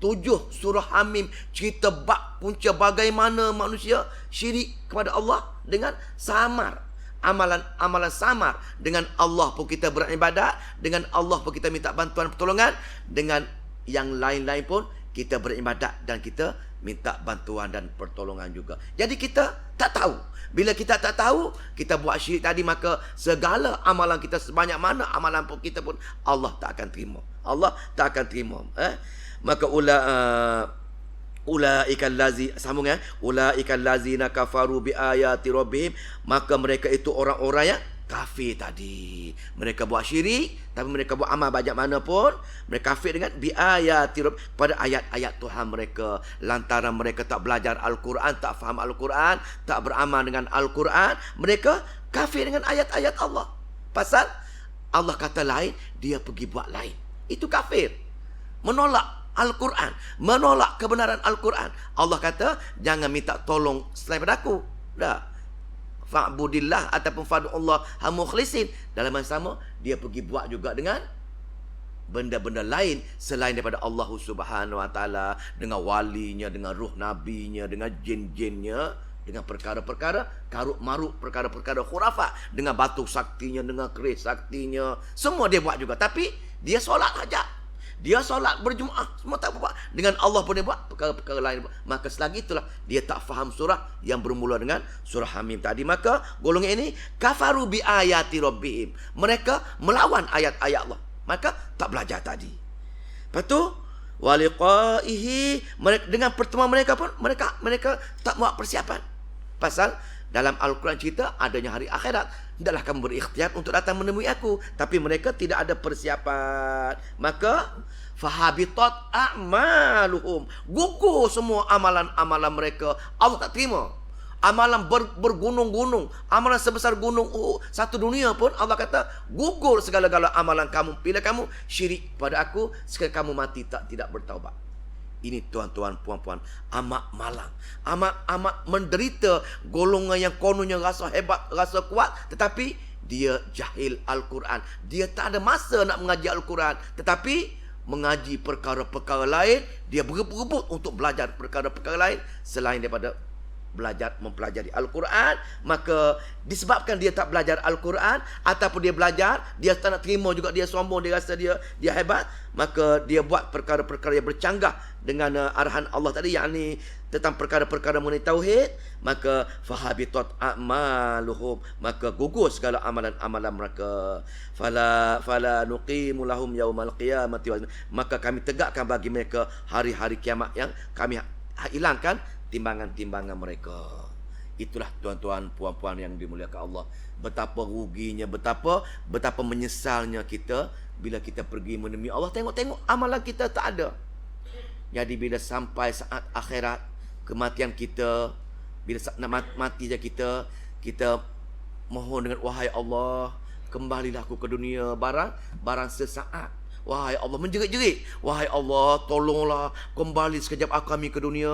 S1: 7 surah Hamim cerita bab punca bagaimana manusia syirik kepada Allah dengan samar. Amalan samar. Dengan Allah pun kita beribadat, dengan Allah pun kita minta bantuan pertolongan, dengan yang lain-lain pun kita beribadat dan kita minta bantuan dan pertolongan juga. Jadi kita tak tahu. Bila kita tak tahu, kita buat syirik tadi, maka segala amalan kita, sebanyak mana amalan pun kita pun, Allah tak akan terima. Allah tak akan terima. Maka ulaikal ladzina kafaru bi ayati rabbihim, maka mereka itu orang-orang yang kafir tadi. Mereka buat syirik, tapi mereka buat amal banyak mana pun, mereka kafir dengan bi ayati rabb, pada ayat-ayat Tuhan mereka. Lantaran mereka tak belajar Al-Quran, tak faham Al-Quran, tak beramal dengan Al-Quran, mereka kafir dengan ayat-ayat Allah. Pasal Allah kata lain, dia pergi buat lain. Itu kafir. Menolak Al-Quran, menolak kebenaran Al-Quran. Allah kata, jangan minta tolong selain pada aku. Dah. Fa'budillah ataupun fa'du'ullah mukhlisin. Dalam masa sama, dia pergi buat juga dengan benda-benda lain selain daripada Allah Subhanahu Wa Taala, dengan walinya, dengan ruh nabinya, dengan jin-jinnya, dengan perkara-perkara karut-marut, perkara-perkara khurafat, dengan batu saktinya, dengan keris saktinya, semua dia buat juga. Tapi dia solat saja. Dia solat berjemaah, semua tak buat. Dengan Allah pun dia buat perkara-perkara lain. Maka selagi itulah dia tak faham surah yang bermula dengan surah Hamim tadi. Maka golongan ini kafaru bi ayati rabbihim. Mereka melawan ayat-ayat Allah. Maka tak belajar tadi. Lepas tu waliqaihi, dengan pertemuan mereka pun mereka tak buat persiapan. Pasal dalam Al-Quran cerita adanya hari akhirat. Hendaklah kamu berikhtiar untuk datang menemui aku. Tapi mereka tidak ada persiapan. Maka fahabitat a'maluhum, gugur semua amalan-amalan mereka. Allah tak terima. Amalan bergunung-gunung, amalan sebesar gunung satu dunia pun Allah kata gugur segala-gala amalan kamu. Bila kamu syirik pada aku, sekali kamu mati tidak bertaubat. Ini tuan-tuan, puan-puan, amat malang, amat menderita golongan yang kononnya rasa hebat, rasa kuat, tetapi dia jahil Al-Quran. Dia tak ada masa nak mengaji Al-Quran, tetapi mengaji perkara-perkara lain. Dia berebut untuk belajar perkara-perkara lain selain daripada mempelajari Al-Quran. Maka disebabkan dia tak belajar Al-Quran, ataupun dia belajar, dia tak nak terima juga, dia sombong, dia rasa dia hebat, maka dia buat perkara-perkara yang bercanggah dengan arahan Allah tadi, yakni tentang perkara-perkara mengenai tauhid. Maka fahabitat a'maluhum, maka gugur segala amalan-amalan mereka. Fala nuqimu lahum yaumal qiyamati, maka kami tegakkan bagi mereka hari-hari kiamat yang kami hilangkan timbangan-timbangan mereka. Itulah tuan-tuan, puan-puan yang dimuliakan Allah. Betapa ruginya, betapa menyesalnya kita bila kita pergi menemui Allah, tengok-tengok amalan kita tak ada. Jadi bila sampai saat akhirat, kematian kita, bila nak mati je kita mohon dengan, wahai Allah, kembalilah aku ke dunia barang sesaat. Wahai Allah, menjerit-jerit, wahai Allah, tolonglah kembali sekejap kami ke dunia.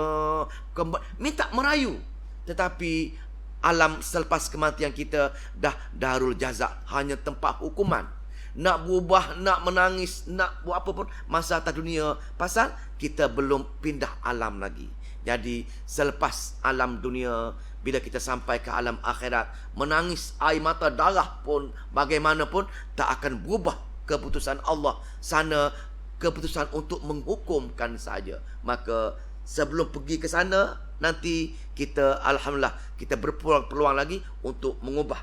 S1: Minta merayu. Tetapi alam selepas kematian kita dah darul jaza, hanya tempat hukuman. Nak berubah, nak menangis, nak buat apa pun masa atas dunia, pasal kita belum pindah alam lagi. Jadi selepas alam dunia, bila kita sampai ke alam akhirat, menangis air mata darah pun bagaimanapun tak akan berubah keputusan Allah. Sana keputusan untuk menghukumkan saja. Maka sebelum pergi ke sana, nanti kita, alhamdulillah, kita berpeluang lagi untuk mengubah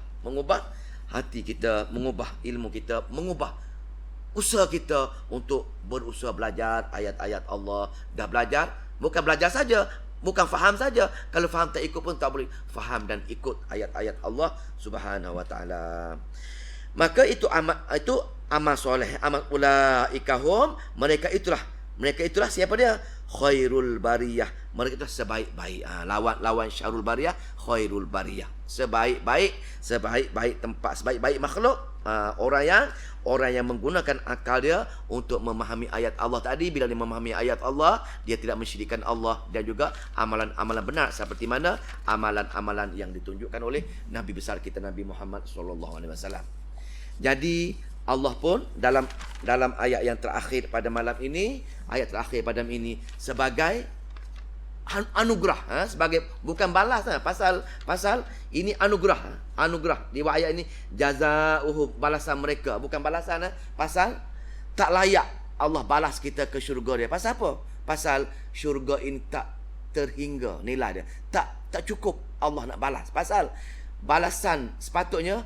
S1: hati kita, mengubah ilmu kita, mengubah usaha kita untuk berusaha belajar ayat-ayat Allah. Dah belajar, bukan belajar saja, bukan faham saja. Kalau faham tak ikut pun tak boleh. Faham dan ikut ayat-ayat Allah Subhanahu Wa Taala. Maka itu amal soleh, amal ulaikahum, mereka itulah Mereka itulah siapa dia? Khairul bariyah. Mereka itu sebaik-baik. Lawan syarul bariyah, khairul bariyah. Sebaik-baik tempat, sebaik-baik makhluk. Orang yang menggunakan akal dia untuk memahami ayat Allah tadi. Bila dia memahami ayat Allah, dia tidak mensyirikkan Allah. Dan juga amalan-amalan benar. Seperti mana amalan-amalan yang ditunjukkan oleh Nabi besar kita, Nabi Muhammad SAW. Jadi Allah pun dalam ayat yang terakhir pada malam ini, sebagai anugerah, sebagai bukan balas, pasal ini anugerah di ayat ini, jazaa'uhum, balasan mereka, bukan balasan, pasal tak layak Allah balas kita ke syurga dia. Pasal apa? Pasal syurga ini tak terhingga nilai dia, tak cukup Allah nak balas. Pasal balasan sepatutnya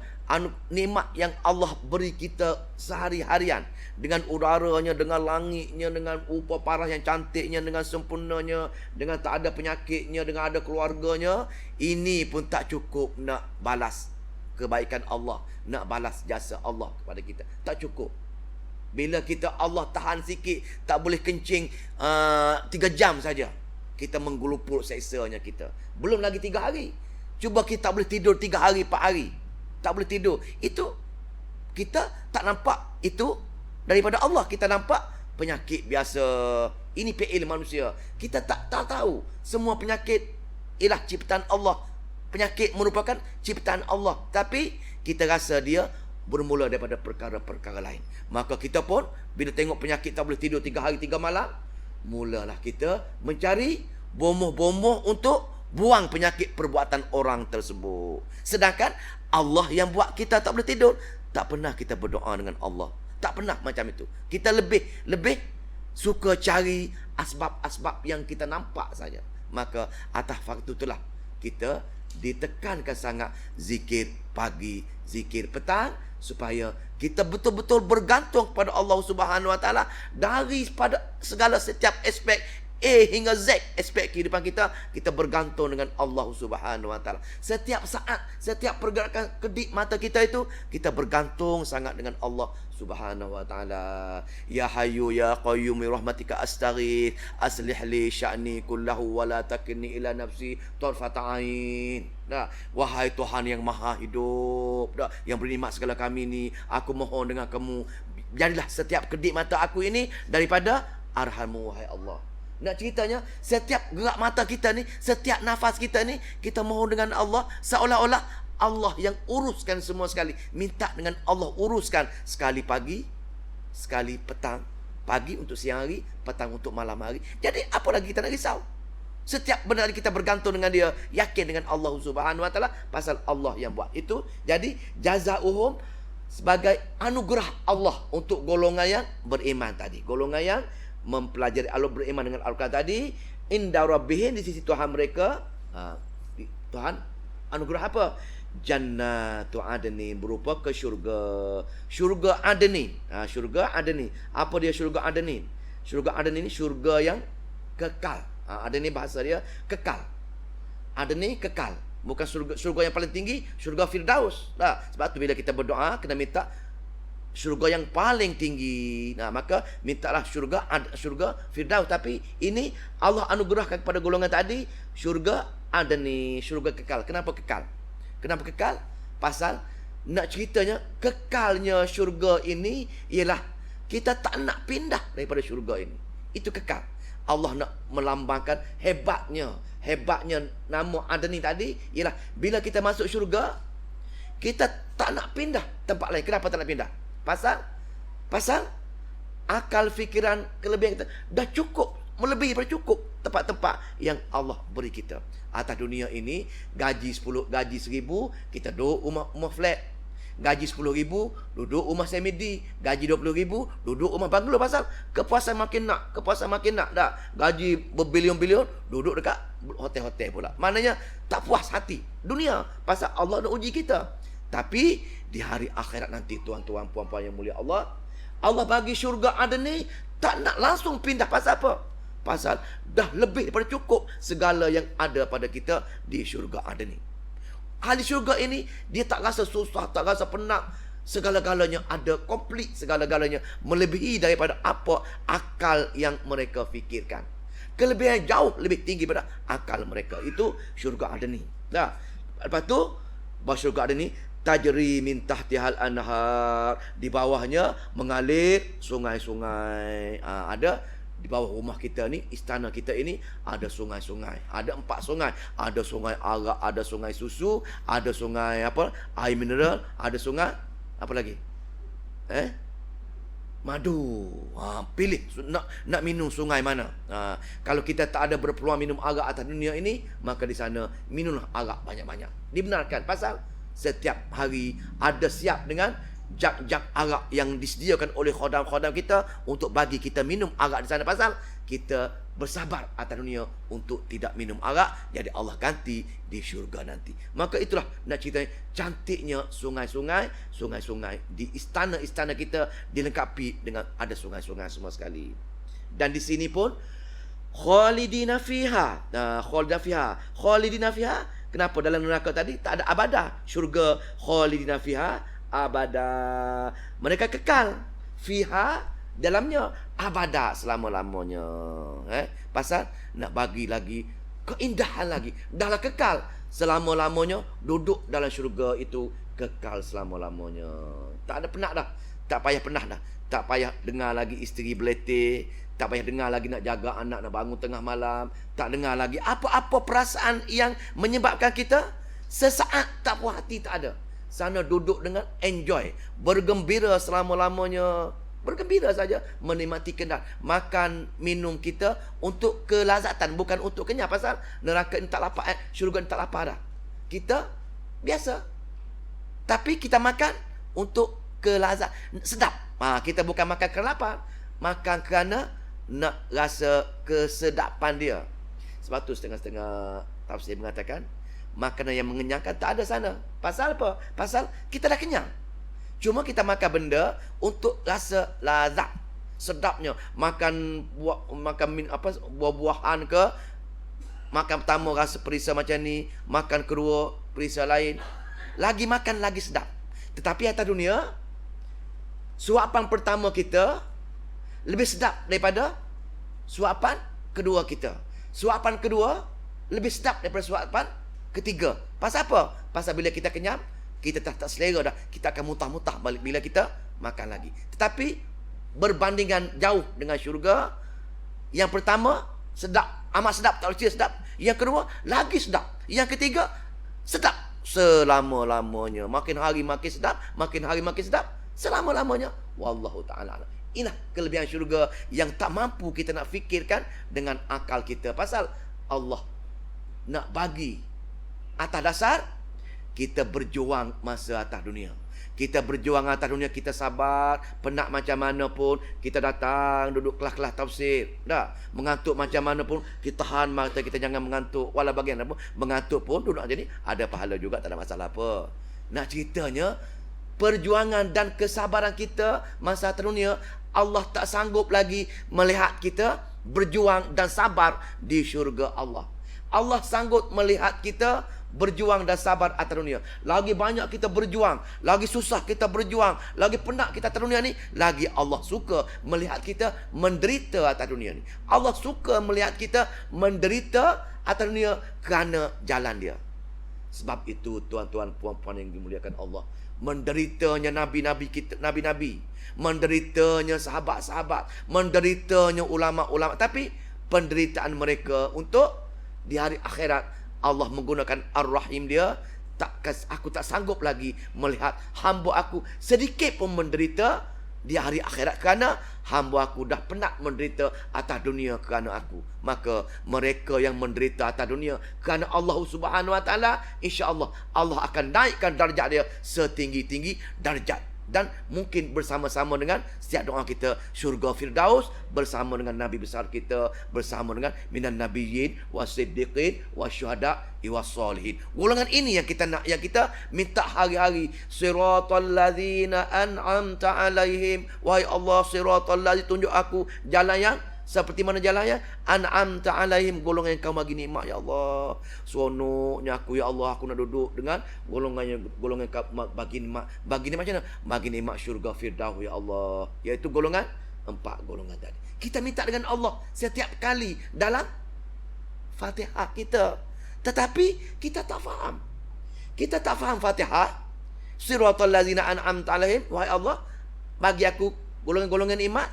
S1: nikmat yang Allah beri kita sehari-harian, dengan udaranya, dengan langitnya, dengan rupa parah yang cantiknya, dengan sempurnanya, dengan tak ada penyakitnya, dengan ada keluarganya, ini pun tak cukup nak balas kebaikan Allah, nak balas jasa Allah kepada kita. Tak cukup. Bila kita Allah tahan sikit, tak boleh kencing 3 jam saja, kita menggelupur seksanya kita. Belum lagi 3 hari. Cuba kita tak boleh tidur 3 hari, 4 hari. Tak boleh tidur. Itu kita tak nampak itu daripada Allah. Kita nampak penyakit biasa. Ini PL manusia. Kita tak tahu semua penyakit ialah ciptaan Allah. Penyakit merupakan ciptaan Allah. Tapi kita rasa dia bermula daripada perkara-perkara lain. Maka kita pun bila tengok penyakit tak boleh tidur 3 hari 3 malam, mulalah kita mencari bomoh-bomoh untuk buang penyakit perbuatan orang tersebut. Sedangkan Allah yang buat kita tak boleh tidur, tak pernah kita berdoa dengan Allah. Tak pernah macam itu. Kita lebih suka cari asbab-asbab yang kita nampak saja. Maka atas faktor itulah kita ditekankan sangat zikir pagi, zikir petang, supaya kita betul-betul bergantung kepada Allah Subhanahu Wa Taala dari pada segala setiap aspek A hingga Z aspek kehidupan kita. Kita bergantung dengan Allah Subhanahu Wa Taala. Setiap saat, setiap pergerakan kedip mata kita itu, kita bergantung sangat dengan Allah Subhanahu Wa Taala. Ya Hayyu Ya Qayyum bi rahmatika astaghith, aslih li sya'ni kullahu wa la takilni ila nafsi tarfata ain. Wahai Tuhan yang Maha Hidup, yang beri nikmat segala kami ni, aku mohon dengan kamu, jadilah setiap kedip mata aku ini daripada arhamu, wahai Allah. Nak ceritanya, setiap gerak mata kita ni, setiap nafas kita ni, kita mohon dengan Allah, seolah-olah Allah yang uruskan semua sekali. Minta dengan Allah uruskan, sekali pagi, sekali petang. Pagi untuk siang hari, petang untuk malam hari. Jadi apa lagi kita nak risau? Setiap benda kita bergantung dengan dia, yakin dengan Allah Subhanahu Wa Taala, pasal Allah yang buat itu. Jadi jazaa'uhum sebagai anugerah Allah untuk golongan yang beriman tadi. Golongan yang mempelajari Allah, beriman dengan Al-Quran tadi, inda rabbihim, di sisi Tuhan mereka. Tuhan anugerah apa? Jannatu adni, berupa ke syurga. Syurga adni. Syurga adni. Apa dia syurga adni? Syurga adni ni syurga yang kekal. Adni bahasa dia kekal. Adni kekal. Bukan syurga yang paling tinggi, syurga Firdaus. Sebab tu bila kita berdoa kena minta syurga yang paling tinggi. Maka mintalah syurga Firdaus. Tapi ini Allah anugerahkan kepada golongan tadi syurga adni, syurga kekal. Kenapa kekal? Kenapa kekal? Pasal nak ceritanya, kekalnya syurga ini ialah kita tak nak pindah daripada syurga ini. Itu kekal. Allah nak melambangkan hebatnya nama adni tadi ialah bila kita masuk syurga, kita tak nak pindah tempat lain. Kenapa tak nak pindah? Pasal akal fikiran kelebihan kita dah cukup, melebihi daripada cukup tempat-tempat yang Allah beri kita. Atas dunia ini, gaji 1,000 kita duduk rumah flat. Gaji 10,000 duduk rumah semedi. Gaji 20,000 duduk rumah banglo. Pasal kepuasan makin nak dah. Gaji berbilion-bilion duduk dekat hotel-hotel pula. Maknanya tak puas hati dunia. Pasal Allah nak uji kita. Tapi di hari akhirat nanti, tuan-tuan puan-puan yang mulia Allah bagi syurga adni, tak nak langsung pindah. Pasal apa? Pasal dah lebih daripada cukup segala yang ada pada kita di syurga adni. Ahli syurga ini dia tak rasa susah, tak rasa penat. segala-galanya ada, komplit segala-galanya, melebihi daripada apa akal yang mereka fikirkan. Kelebihan jauh lebih tinggi pada akal mereka. Itu syurga adni. Dah. Lepas tu syurga adni tajri min tahtihal anhar, di bawahnya mengalir sungai-sungai. Ada di bawah rumah kita ni, istana kita ini ada sungai-sungai. Ada 4 sungai. Ada sungai arak, ada sungai susu, ada sungai apa? Air mineral, ada sungai apa lagi? Madu. Pilih nak minum sungai mana. Kalau kita tak ada berpeluang minum arak atas dunia ini, maka di sana minumlah arak banyak-banyak. Dibenarkan pasal setiap hari ada siap dengan jak-jak arak yang disediakan oleh khodam-khodam kita untuk bagi kita minum arak di sana. Pasal kita bersabar atas dunia untuk tidak minum arak, jadi Allah ganti di syurga nanti. Maka itulah nak cerita cantiknya sungai-sungai di istana-istana kita dilengkapi dengan ada sungai-sungai semua sekali. Dan di sini pun khalidina fiha. Khalidina fiha. Kenapa dalam neraka tadi tak ada abadah? Syurga khalidina fiha abada. Mereka kekal fiha, dalamnya abada, selama-lamanya. Pasal nak bagi lagi keindahan lagi. Dahlah kekal selama-lamanya, duduk dalam syurga itu kekal selama-lamanya. Tak ada penat dah. Tak payah penat dah. Tak payah dengar lagi isteri beletih. Tak payah dengar lagi nak jaga anak, nak bangun tengah malam. Tak dengar lagi apa-apa perasaan yang menyebabkan kita sesaat tak puas hati, tak ada. Sana duduk dengan enjoy, bergembira selama-lamanya. Bergembira saja, menikmati kenyang. Makan, minum kita untuk kelazatan, bukan untuk kenyang. Pasal neraka ni tak lapar, syurga ni tak lapar dah. Kita biasa. Tapi kita makan untuk kelazat, sedap. Kita bukan makan kerana lapar, makan kerana nak rasa kesedapan dia. Sebab tu setengah-setengah tafsir mengatakan makanan yang mengenyangkan tak ada sana. Pasal apa? Pasal kita dah kenyang. Cuma kita makan benda untuk rasa lazat, sedapnya. Makan buah-buahan ke, makan pertama rasa perisa macam ni, makan kedua perisa lain, lagi makan lagi sedap. Tetapi atas dunia, suapan pertama kita lebih sedap daripada suapan kedua kita. Suapan kedua lebih sedap daripada suapan ketiga. Pasal apa? Pasal bila kita kenyang, kita tak selera dah. Kita akan mutah-mutah balik bila kita makan lagi. Tetapi berbandingan jauh dengan syurga, yang pertama sedap, amat sedap, tak boleh sedap. Yang kedua lagi sedap. Yang ketiga sedap selama-lamanya. Makin hari makin sedap, makin hari makin sedap selama-lamanya. Wallahu ta'ala. Inilah kelebihan syurga yang tak mampu kita nak fikirkan dengan akal kita. Pasal Allah nak bagi atas dasar kita berjuang masa atas dunia. Kita berjuang atas dunia, kita sabar, penat macam mana pun kita datang duduk kelas-kelas tafsir. Dah, mengantuk macam mana pun kita tahan mata kita, jangan mengantuk. Walau bagian apa, mengantuk pun duduk jadi ada pahala juga, tak ada masalah apa. Nak ceritanya perjuangan dan kesabaran kita masa atas dunia, Allah tak sanggup lagi melihat kita berjuang dan sabar di syurga Allah. Allah sanggup melihat kita berjuang dan sabar atas dunia. Lagi banyak kita berjuang, lagi susah kita berjuang, lagi penat kita atas dunia ni, lagi Allah suka melihat kita menderita atas dunia ni. Allah suka melihat kita menderita atas dunia kerana jalan dia. Sebab itu tuan-tuan puan-puan yang dimuliakan Allah, menderitanya nabi-nabi kita, nabi-nabi, menderitanya sahabat-sahabat, menderitanya ulama-ulama, tapi penderitaan mereka untuk di hari akhirat Allah menggunakan Ar-Rahim dia. Aku tak sanggup lagi melihat hamba aku sedikit pun menderita di hari akhirat kerana hamba aku dah penat menderita atas dunia kerana aku. Maka mereka yang menderita atas dunia kerana Allah Subhanahu Wa Taala, insya-Allah Allah akan naikkan darjat dia setinggi-tinggi darjat. Dan mungkin bersama-sama dengan setiap doa kita syurga Firdaus, bersama dengan Nabi besar kita, bersama dengan minan nabiyyin wasiddiqin wasyuhada wassalihin. Golongan ini yang kita nak, yang kita minta hari-hari. Siratal ladzina an'amta alaihim, wahai Allah, siratal ladzi, tunjuk aku jalan yang Seperti mana jalannya? An'amta alaihim, golongan yang kau bagi nikmat ya Allah. Seronoknya aku ya Allah, aku nak duduk dengan golongan yang kau bagi nikmat. Bagi nikmat macam mana? Bagi nikmat syurga Firdaus ya Allah. Iaitu golongan 4 golongan tadi. Kita minta dengan Allah setiap kali dalam Fatihah kita. Tetapi kita tak faham. Kita tak faham Fatihah. Siratal ladzina an'amta alaihim, wahai Allah, bagi aku golongan-golongan nikmat.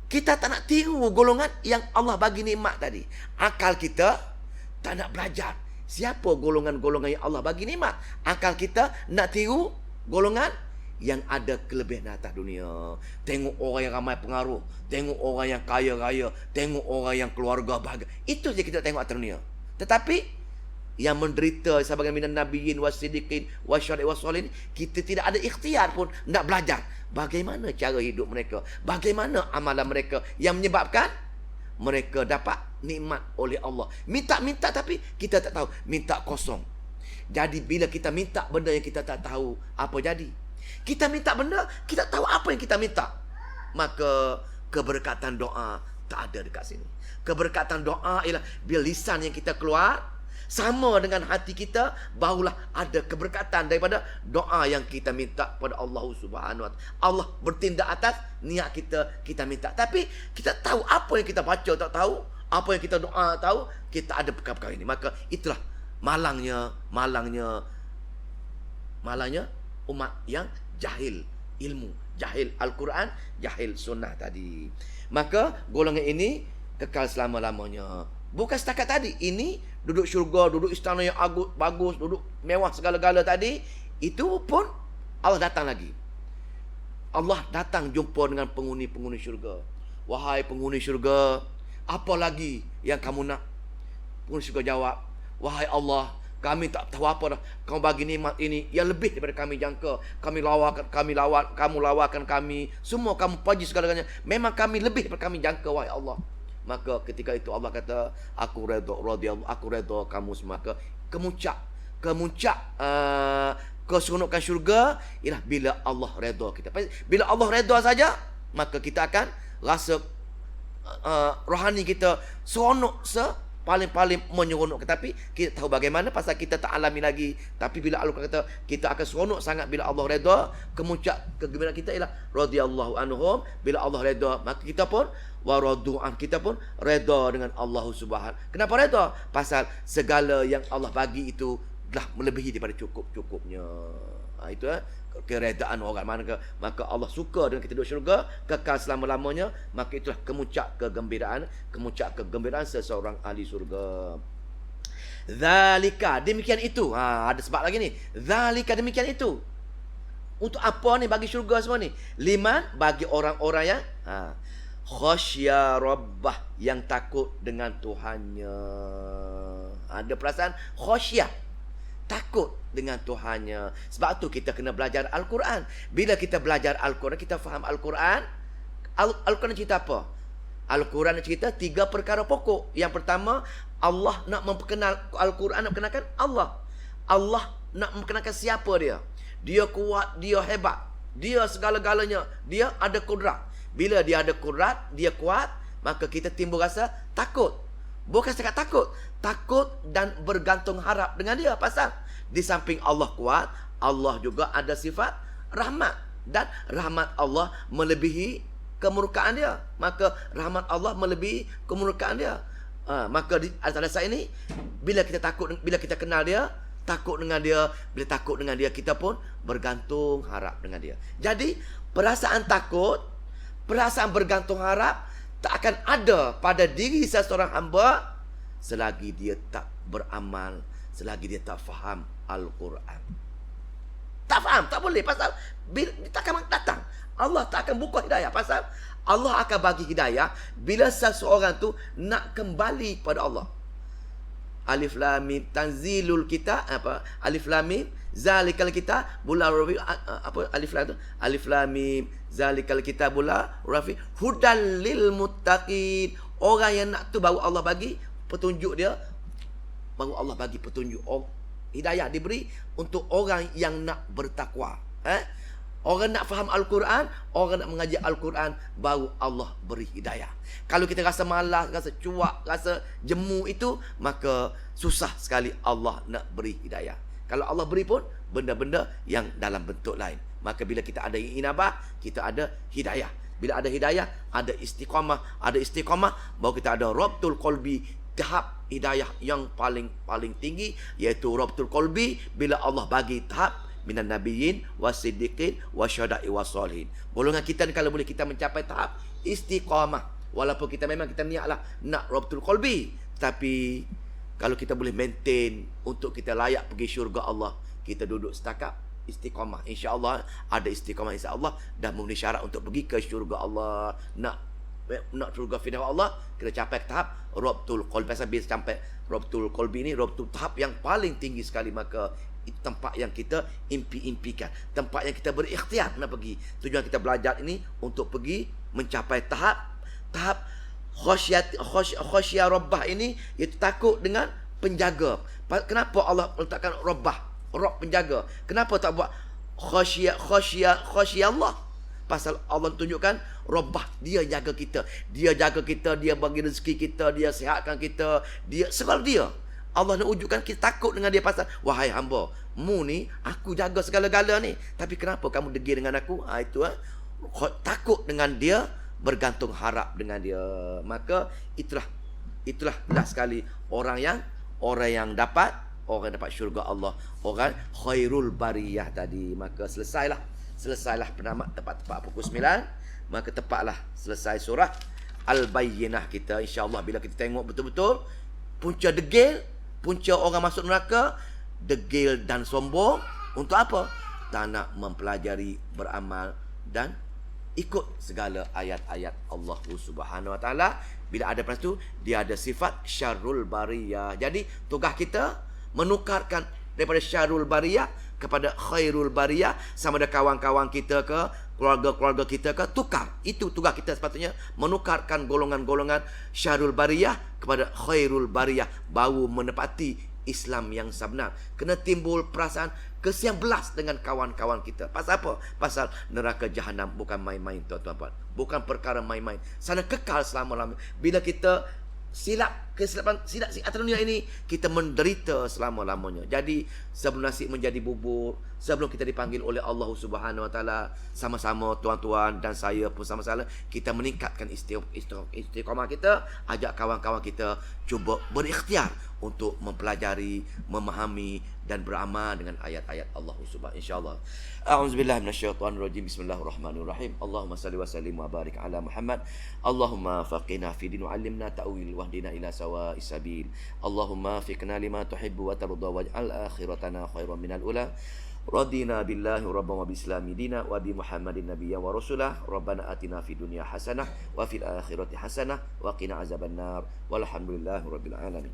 S1: Kita tak nak tiru golongan yang Allah bagi nikmat tadi. Akal kita tak nak belajar siapa golongan-golongan yang Allah bagi nikmat. Akal kita nak tiru golongan yang ada kelebihan atas dunia. Tengok orang yang ramai pengaruh, tengok orang yang kaya raya, tengok orang yang keluarga bahagia. Itu je kita tengok atas dunia. Tetapi yang menderita sebagai minan nabiyyin wasiddiqin wasyuhada'i wassalihin, kita tidak ada ikhtiar pun nak belajar bagaimana cara hidup mereka, bagaimana amalan mereka yang menyebabkan mereka dapat nikmat oleh Allah. Minta-minta tapi kita tak tahu, minta kosong. Jadi bila kita minta benda yang kita tak tahu, apa jadi? Kita minta benda, kita tahu apa yang kita minta, maka keberkatan doa tak ada dekat sini. Keberkatan doa ialah bila lisan yang kita keluar sama dengan hati kita, barulah ada keberkatan daripada doa yang kita minta pada Allah Subhanahu Wa Taala. Allah bertindak atas niat kita minta. Tapi kita tahu apa yang kita baca tak tahu, apa yang kita doa tahu, kita ada perkara-perkara ini. Maka itulah malangnya umat yang jahil ilmu, jahil Al-Quran, jahil sunnah tadi. Maka golongan ini kekal selama-lamanya. Bukan setakat tadi, ini duduk syurga, duduk istana yang bagus, duduk mewah segala-gala tadi, itu pun Allah datang lagi. Allah datang jumpa dengan penghuni-penghuni syurga. Wahai penghuni syurga, apa lagi yang kamu nak? Penghuni syurga jawab, wahai Allah, kami tak tahu apa dah. Kamu bagi nikmat ini yang lebih daripada kami jangka. Kamu lawakan kami. Semua kamu puji segala-galanya. Memang kami lebih daripada kami jangka, wahai Allah. Maka ketika itu Allah kata, aku redha kamu semua. Kemuncak keseronokan syurga ialah bila Allah redha kita. Bila Allah redha saja, maka kita akan rasa rohani kita seronok paling menyeronok. Tapi kita tahu bagaimana, pasal kita tak alami lagi. Tapi bila Allah kata kita akan seronok sangat bila Allah redha, kemuncak kegembiraan kita ialah radhiyallahu anhum. Bila Allah redha, maka kita pun waradu'an, kita pun redha dengan Allah Subhanahu. Kenapa redha? Pasal segala yang Allah bagi itu telah melebihi daripada cukup-cukupnya. Itu keredaan orang. Maka Allah suka dengan kita duduk syurga kekal selama-lamanya. Maka itulah kemuncak kegembiraan seseorang ahli syurga. Zalika, demikian itu. Ada sebab lagi ni. Zalika, demikian itu. Untuk apa ni bagi syurga semua ni? Liman, bagi orang-orang yang khasyya rabbah, yang takut dengan Tuhannya. Ada perasaan khasyah, takut dengan Tuhannya. Sebab tu kita kena belajar Al-Quran. Bila kita belajar Al-Quran, kita faham Al-Quran. Al-Quran cerita apa? Al-Quran cerita 3 perkara pokok. Yang pertama, Allah nak memperkenal Al-Quran, nak perkenalkan Allah. Allah nak memperkenalkan siapa dia. Dia kuat, dia hebat, dia segala-galanya, dia ada kudrat. Bila dia ada kudrat, dia kuat, maka kita timbul rasa takut. Bukan setakat takut dan bergantung harap dengan dia. Pasal di samping Allah kuat, Allah juga ada sifat rahmat. Dan rahmat Allah melebihi kemurkaan dia. Maka rahmat Allah melebihi kemurkaan dia. Maka di atas dasar ini, bila kita takut, bila kita kenal dia, takut dengan dia, bila takut dengan dia, kita pun bergantung harap dengan dia. Jadi perasaan takut, perasaan bergantung harap tak akan ada pada diri seseorang hamba selagi dia tak beramal, selagi dia tak faham Al-Quran. Tak faham, tak boleh. Pasal bila tak akan datang, Allah tak akan buka hidayah. Pasal Allah akan bagi hidayah bila seseorang tu nak kembali kepada Allah. Alif Lam Mim tanzilul kitab, Alif Lam Mim zalikal kitab bula rafi, Alif Lam tu, Alif Lam Mim zalikal kitab bula rafi hudal lil muttaqin. Orang yang nak tu baru Allah bagi petunjuk dia, baru Allah bagi petunjuk. Hidayah diberi untuk orang yang nak bertakwa. Orang nak faham Al-Quran, orang nak mengaji Al-Quran, baru Allah beri hidayah. Kalau kita rasa malas, rasa cuak, rasa jemu itu, maka susah sekali Allah nak beri hidayah. Kalau Allah beri pun, benda-benda yang dalam bentuk lain. Maka bila kita ada inabah, kita ada hidayah. Bila ada hidayah, ada istiqamah. Ada istiqamah, baru kita ada rabtul qalbi, tahap hidayah yang paling tinggi, iaitu rabtul qalbi bila Allah bagi tahap minan nabiyyin wasiddiqin wasyhada'i wassalihin. Golongan kita ni kalau boleh kita mencapai tahap istiqamah, walaupun kita memang kita niatlah nak rabtul qalbi, tapi kalau kita boleh maintain untuk kita layak pergi syurga Allah, kita duduk setakat istiqamah, insya-Allah ada istiqamah, insya-Allah dah memenuhi syarat untuk pergi ke syurga Allah. Nak syurga firdaus Allah, kita capai tahap rabtul qalbi. Pasal bila sampai rabtul qalbi ni, rabtul tahap yang paling tinggi sekali, maka itu tempat yang kita impikan, tempat yang kita berikhtiar nak pergi. Tujuan kita belajar ini untuk pergi mencapai tahap khasyiyah rabbah ini, iaitu takut dengan penjaga. Kenapa Allah letakkan rabbah, Rabb penjaga? Kenapa tak buat khasyiyah Allah? Pasal Allah tunjukkan rabbah, dia jaga kita, dia bagi rezeki kita, dia sihatkan kita, dia segala dia. Allah nak wujudkan kita takut dengan dia, pasal wahai hamba mu ni, aku jaga segala-gala ni, tapi kenapa kamu degil dengan aku? Takut dengan dia, bergantung harap dengan dia. Maka itulah jelas sekali orang yang dapat syurga Allah, orang khairul bariyah tadi. Maka selesailah penamat tepat pukul 9. Maka tepatlah selesai surah Al-Bayyinah kita, insya-Allah. Bila kita tengok betul-betul punca degil, punca orang masuk neraka, degil dan sombong. Untuk apa? Tak nak mempelajari, beramal dan ikut segala ayat-ayat Allah Subhanahu Wa Taala. Bila ada lepas tu, dia ada sifat syarrul bariyah. Jadi tugas kita menukarkan daripada syarrul bariyah kepada khairul bariyah. Sama ada kawan-kawan kita ke, keluarga-keluarga kita ke, tukar. Itu tugas kita sepatutnya, menukarkan golongan-golongan syarrul bariyah kepada khairul bariyah, baru menepati Islam yang sebenar. Kena timbul perasaan kesian belas dengan kawan-kawan kita. Pasal apa? Pasal neraka jahanam bukan main-main, tuan-tuan. Bukan perkara main-main. Sana kekal selama-lamanya. Bila kita silap atas dunia ini, kita menderita selama-lamanya. Jadi sebelum nasi menjadi bubur, sebelum kita dipanggil oleh Allah Subhanahu Wa Taala, sama-sama tuan-tuan dan saya pun sama-sama kita meningkatkan istiqamah kita. Ajak kawan-kawan kita cuba berikhtiar untuk mempelajari, memahami dan beramal dengan ayat-ayat Allah Subhanahu, insya-Allah. A'udzubillahi minasyaitonirrajim. Bismillahirrahmanirrahim. Allahumma salli wa sallim wa barik ala Muhammad. Allahumma faqihna fi din wa 'allimna ta'wil wahdina ila sawa'is sabil. Allahumma fiqna lima tuhibbu wa tarda waj'al akhiratana khairan minal ula. Radina billahi rabban wa bislami dina wa bi Muhammadin nabiyyan wa rasulah. Rabbana atina fid dunya hasanah wa fil akhirati hasanah wa qina azabannar. Walhamdulillahi rabbil alamin.